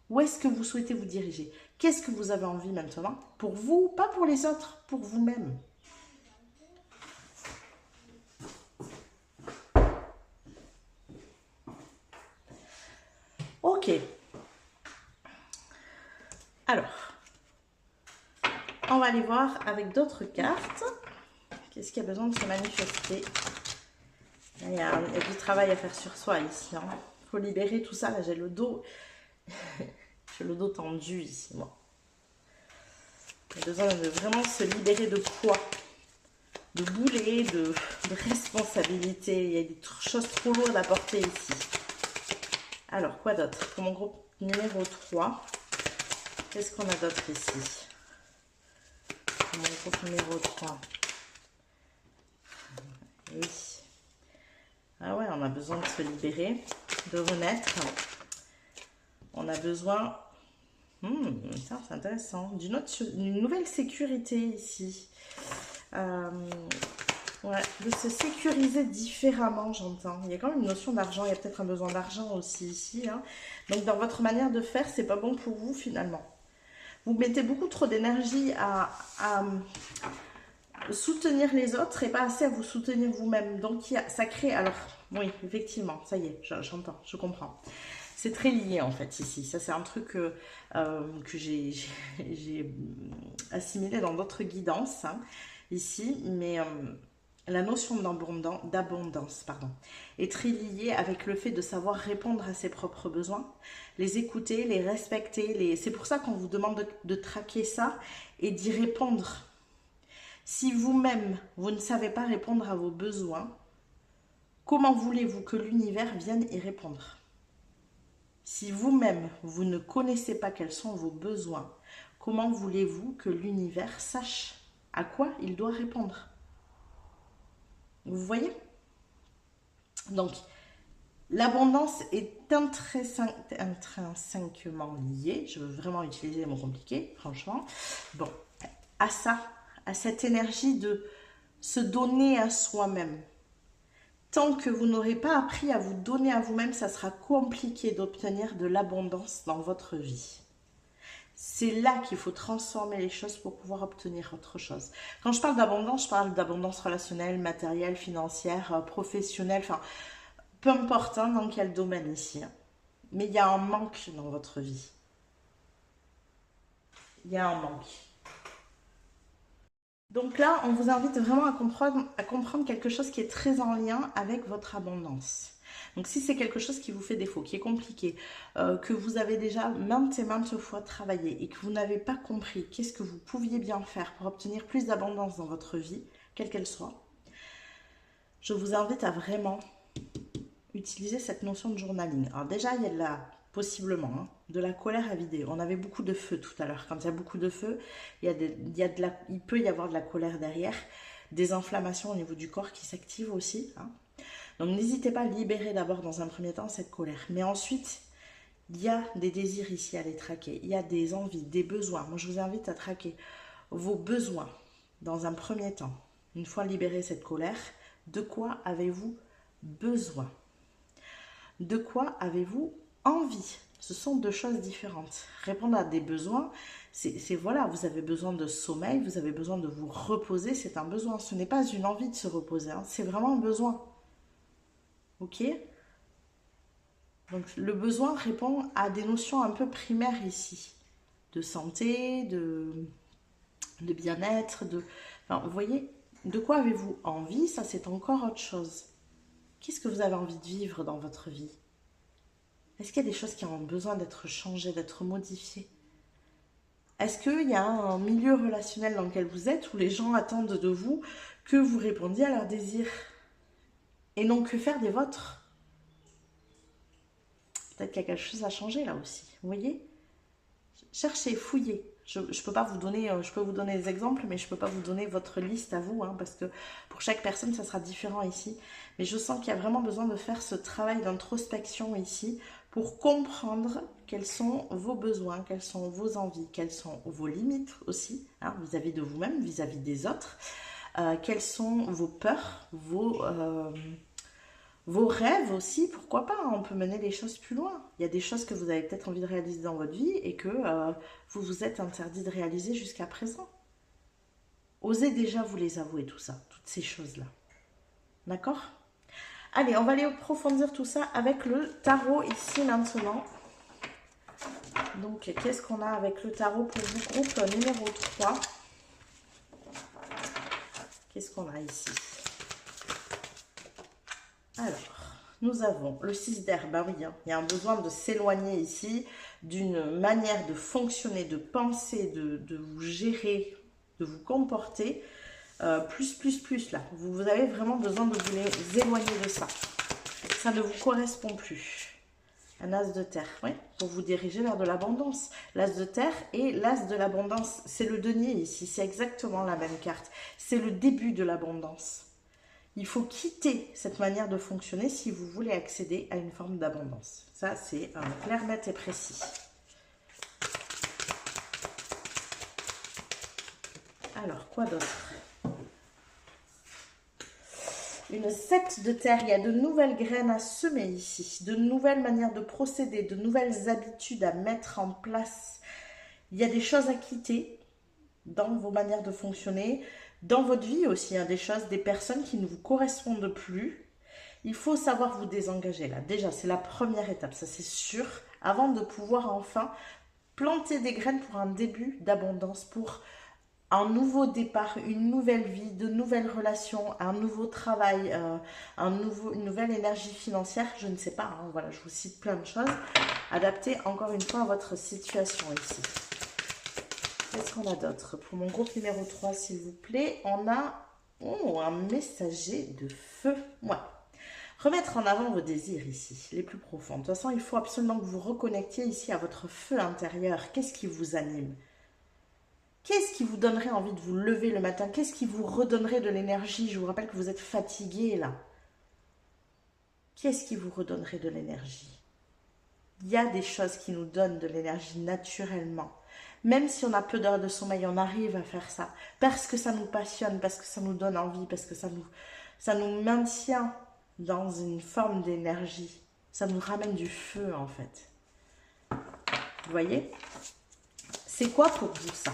Où est-ce que vous souhaitez vous diriger? Qu'est-ce que vous avez envie maintenant? Pour vous, pas pour les autres, pour vous-même. Ok. Alors, on va aller voir avec d'autres cartes. Qu'est-ce qui a besoin de se manifester? Il y a du travail à faire sur soi ici. Hein. Il faut libérer tout ça. Là, j'ai le dos... J'ai le dos tendu ici, moi. Il y a besoin de vraiment se libérer de poids, de boulets, de responsabilité. Il y a des choses trop lourdes à porter ici. Alors, quoi d'autre? Pour mon groupe numéro 3, qu'est-ce qu'on a d'autre ici? Pour mon groupe numéro 3. Oui. Ah ouais, on a besoin de se libérer, de renaître. On a besoin... ça c'est intéressant. D'une nouvelle sécurité ici. Ouais, de se sécuriser différemment, j'entends. Il y a quand même une notion d'argent. Il y a peut-être un besoin d'argent aussi ici. Hein. Donc dans votre manière de faire, c'est pas bon pour vous finalement. Vous mettez beaucoup trop d'énergie à soutenir les autres et pas assez à vous soutenir vous-même. Donc ça crée... Alors, oui, effectivement, ça y est, j'entends, je comprends. C'est très lié en fait ici. Ça, c'est un truc que j'ai assimilé dans d'autres guidances hein, ici. Mais la notion d'abondance, pardon, est très liée avec le fait de savoir répondre à ses propres besoins, les écouter, les respecter. C'est pour ça qu'on vous demande de traquer ça et d'y répondre. Si vous-même, vous ne savez pas répondre à vos besoins, comment voulez-vous que l'univers vienne y répondre? Si vous-même, vous ne connaissez pas quels sont vos besoins, comment voulez-vous que l'univers sache à quoi il doit répondre? Vous voyez? Donc, l'abondance est intrinsèquement liée, je veux vraiment utiliser les mots compliqués, franchement, bon, à ça, à cette énergie de se donner à soi-même. Tant que vous n'aurez pas appris à vous donner à vous-même, ça sera compliqué d'obtenir de l'abondance dans votre vie. C'est là qu'il faut transformer les choses pour pouvoir obtenir autre chose. Quand je parle d'abondance relationnelle, matérielle, financière, professionnelle, enfin, peu importe hein, dans quel domaine ici. Hein. Mais il y a un manque dans votre vie. Il y a un manque. Donc là, on vous invite vraiment à comprendre quelque chose qui est très en lien avec votre abondance. Donc si c'est quelque chose qui vous fait défaut, qui est compliqué, que vous avez déjà maintes et maintes fois travaillé et que vous n'avez pas compris qu'est-ce que vous pouviez bien faire pour obtenir plus d'abondance dans votre vie, quelle qu'elle soit, je vous invite à vraiment utiliser cette notion de journaling. Alors déjà, il y a possiblement de la colère à vider. On avait beaucoup de feu tout à l'heure. Quand il y a beaucoup de feu, il peut y avoir de la colère derrière, des inflammations au niveau du corps qui s'activent aussi. Hein. Donc n'hésitez pas à libérer d'abord dans un premier temps cette colère. Mais ensuite, il y a des désirs ici à les traquer. Il y a des envies, des besoins. Moi, je vous invite à traquer vos besoins dans un premier temps. Une fois libéré cette colère, de quoi avez-vous besoin? De quoi avez-vous envie? Ce sont deux choses différentes. Répondre à des besoins, c'est voilà, vous avez besoin de sommeil, vous avez besoin de vous reposer, c'est un besoin. Ce n'est pas une envie de se reposer, hein, c'est vraiment un besoin. Ok? Donc le besoin répond à des notions un peu primaires ici, de santé, de bien-être, enfin, vous voyez, de quoi avez-vous envie? Ça, c'est encore autre chose. Qu'est-ce que vous avez envie de vivre dans votre vie? Est-ce qu'il y a des choses qui ont besoin d'être changées, d'être modifiées? Est-ce qu'il y a un milieu relationnel dans lequel vous êtes où les gens attendent de vous que vous répondiez à leurs désirs et non que faire des vôtres? Peut-être qu'il y a quelque chose à changer là aussi, vous voyez? Cherchez, fouillez. Je peux pas vous donner, je peux vous donner des exemples, mais je peux pas vous donner votre liste à vous, hein, parce que pour chaque personne, ça sera différent ici. Mais je sens qu'il y a vraiment besoin de faire ce travail d'introspection ici pour comprendre quels sont vos besoins, quelles sont vos envies, quelles sont vos limites aussi, hein, vis-à-vis de vous-même, vis-à-vis des autres, quelles sont vos peurs, vos rêves aussi, pourquoi pas, on peut mener les choses plus loin. Il y a des choses que vous avez peut-être envie de réaliser dans votre vie et que vous vous êtes interdit de réaliser jusqu'à présent. Osez déjà vous les avouer, tout ça, toutes ces choses-là. D'accord? Allez, on va aller approfondir tout ça avec le tarot ici maintenant. Donc, qu'est-ce qu'on a avec le tarot pour vous, groupe numéro 3? Qu'est-ce qu'on a ici? Alors, nous avons le 6 d'air, bah oui, hein, il y a un besoin de s'éloigner ici d'une manière de fonctionner, de penser, de vous gérer, de vous comporter, plus là. Vous avez vraiment besoin de vous éloigner de ça. Ça ne vous correspond plus. Un as de terre, oui, pour vous diriger vers de l'abondance. L'as de terre et l'as de l'abondance, c'est le denier ici, c'est exactement la même carte. C'est le début de l'abondance. Il faut quitter cette manière de fonctionner si vous voulez accéder à une forme d'abondance. Ça, c'est clair, net et précis. Alors, quoi d'autre? Une 7 de terre, il y a de nouvelles graines à semer ici, de nouvelles manières de procéder, de nouvelles habitudes à mettre en place. Il y a des choses à quitter dans vos manières de fonctionner, dans votre vie aussi, hein, des choses, des personnes qui ne vous correspondent plus, Il faut savoir vous désengager là. Déjà, c'est la première étape, ça c'est sûr, avant de pouvoir enfin planter des graines pour un début d'abondance, pour un nouveau départ, une nouvelle vie, de nouvelles relations, un nouveau travail, une nouvelle énergie financière, je ne sais pas, hein, voilà, je vous cite plein de choses, adaptées encore une fois à votre situation ici. Qu'est-ce qu'on a d'autre? Pour mon groupe numéro 3, s'il vous plaît, on a un messager de feu. Ouais. Remettre en avant vos désirs ici, les plus profonds. De toute façon, il faut absolument que vous reconnectiez ici à votre feu intérieur. Qu'est-ce qui vous anime? Qu'est-ce qui vous donnerait envie de vous lever le matin? Qu'est-ce qui vous redonnerait de l'énergie? Je vous rappelle que vous êtes fatigué là. Qu'est-ce qui vous redonnerait de l'énergie? Il y a des choses qui nous donnent de l'énergie naturellement. Même si on a peu d'heures de sommeil, on arrive à faire ça. Parce que ça nous passionne, parce que ça nous donne envie, parce que ça nous maintient dans une forme d'énergie. Ça nous ramène du feu en fait. Vous voyez? C'est quoi pour vous ça?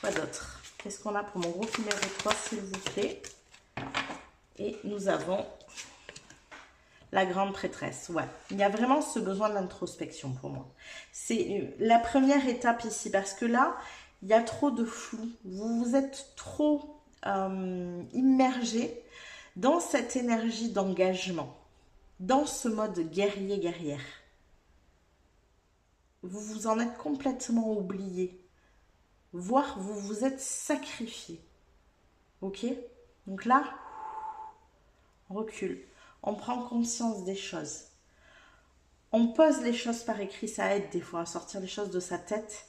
Quoi d'autre? Qu'est-ce qu'on a pour mon groupe numéro 3, s'il vous plaît? Et nous avons la grande prêtresse. Ouais, il y a vraiment ce besoin d'introspection pour moi. C'est la première étape ici, parce que là, il y a trop de flou. Vous vous êtes trop immergé dans cette énergie d'engagement, dans ce mode guerrier-guerrière. Vous vous en êtes complètement oublié. Voire vous vous êtes sacrifié. Ok? Donc là, on recule. On prend conscience des choses. On pose les choses par écrit, ça aide des fois à sortir les choses de sa tête.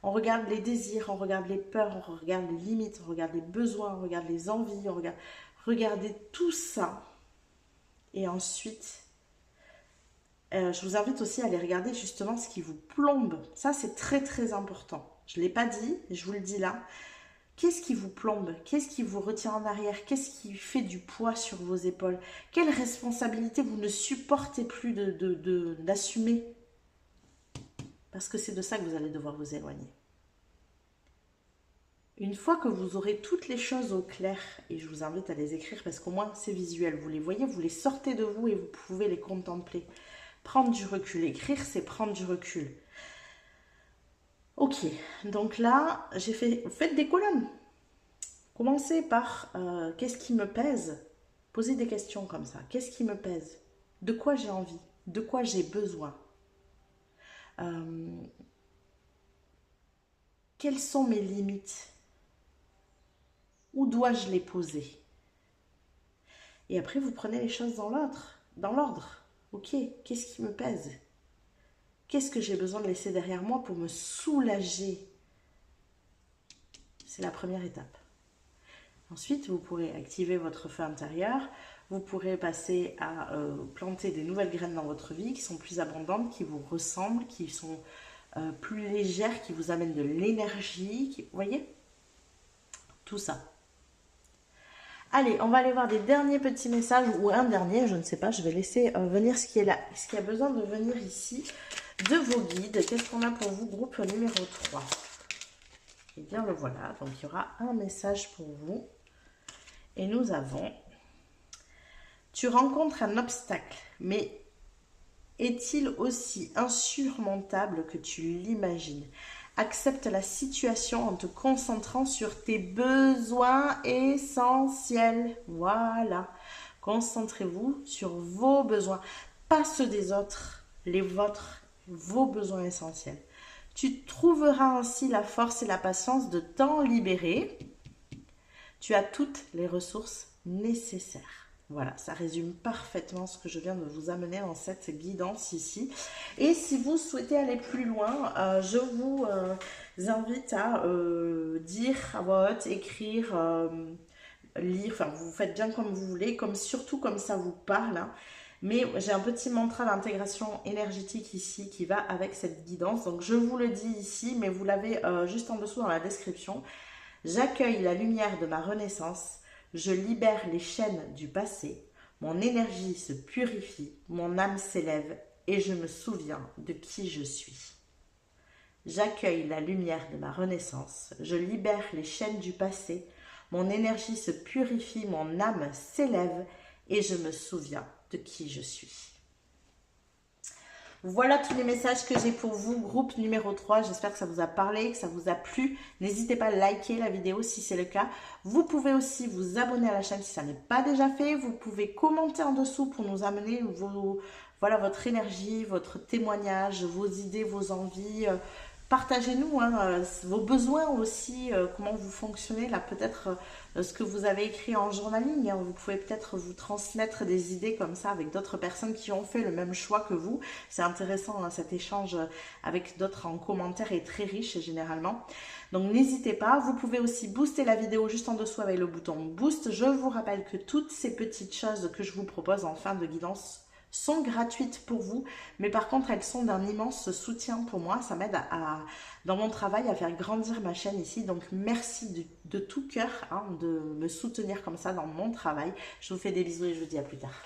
On regarde les désirs, on regarde les peurs, on regarde les limites, on regarde les besoins, on regarde les envies, on regarde... Regardez tout ça. Et ensuite, je vous invite aussi à aller regarder justement ce qui vous plombe. Ça, c'est très très important. Je ne l'ai pas dit, je vous le dis là. Qu'est-ce qui vous plombe? Qu'est-ce qui vous retient en arrière? Qu'est-ce qui fait du poids sur vos épaules? Quelle responsabilité vous ne supportez plus d'assumer? Parce que c'est de ça que vous allez devoir vous éloigner. Une fois que vous aurez toutes les choses au clair, et je vous invite à les écrire parce qu'au moins c'est visuel, vous les voyez, vous les sortez de vous et vous pouvez les contempler. Prendre du recul. Écrire, c'est prendre du recul. Ok, donc là, faites des colonnes. Commencez par qu'est-ce qui me pèse? Posez des questions comme ça. Qu'est-ce qui me pèse? De quoi j'ai envie? De quoi j'ai besoin? Quelles sont mes limites? Où dois-je les poser? Et après, vous prenez les choses dans l'ordre. Ok, qu'est-ce qui me pèse? Qu'est-ce que j'ai besoin de laisser derrière moi pour me soulager? C'est la première étape. Ensuite, vous pourrez activer votre feu intérieur. Vous pourrez passer à planter des nouvelles graines dans votre vie qui sont plus abondantes, qui vous ressemblent, qui sont plus légères, qui vous amènent de l'énergie. Vous voyez? Tout ça. Allez, on va aller voir des derniers petits messages, ou un dernier, je ne sais pas. Je vais laisser venir ce qui est là, ce qui a besoin de venir ici, de vos guides. Qu'est-ce qu'on a pour vous, groupe numéro 3? Eh bien, le voilà. Donc, il y aura un message pour vous. Et nous avons... Tu rencontres un obstacle, mais est-il aussi insurmontable que tu l'imagines? Accepte la situation en te concentrant sur tes besoins essentiels. Voilà. Concentrez-vous sur vos besoins, pas ceux des autres, les vôtres, vos besoins essentiels. Tu trouveras ainsi la force et la patience de t'en libérer. Tu as toutes les ressources nécessaires. Voilà, ça résume parfaitement ce que je viens de vous amener dans cette guidance ici. Et si vous souhaitez aller plus loin, je vous invite à dire à voix haute, écrire, lire, enfin vous faites bien comme vous voulez, surtout comme ça vous parle. Hein. Mais j'ai un petit mantra d'intégration énergétique ici qui va avec cette guidance. Donc je vous le dis ici, mais vous l'avez juste en dessous dans la description. J'accueille la lumière de ma renaissance. Je libère les chaînes du passé, mon énergie se purifie, mon âme s'élève et je me souviens de qui je suis. J'accueille la lumière de ma renaissance, je libère les chaînes du passé, mon énergie se purifie, mon âme s'élève et je me souviens de qui je suis. Voilà tous les messages que j'ai pour vous, groupe numéro 3. J'espère que ça vous a parlé, que ça vous a plu. N'hésitez pas à liker la vidéo si c'est le cas. Vous pouvez aussi vous abonner à la chaîne si ça n'est pas déjà fait. Vous pouvez commenter en dessous pour nous amener voilà, votre énergie, votre témoignage, vos idées, vos envies. Partagez-nous vos besoins aussi, comment vous fonctionnez, là peut-être ce que vous avez écrit en journaling, hein. Vous pouvez peut-être vous transmettre des idées comme ça avec d'autres personnes qui ont fait le même choix que vous. C'est intéressant, hein, cet échange avec d'autres en commentaire est très riche généralement. Donc n'hésitez pas, vous pouvez aussi booster la vidéo juste en dessous avec le bouton boost. Je vous rappelle que toutes ces petites choses que je vous propose en fin de guidance sont gratuites pour vous, mais par contre elles sont d'un immense soutien pour moi. Ça m'aide dans mon travail à faire grandir ma chaîne ici, donc merci de tout cœur, hein, de me soutenir comme ça dans mon travail. Je vous fais des bisous et je vous dis à plus tard.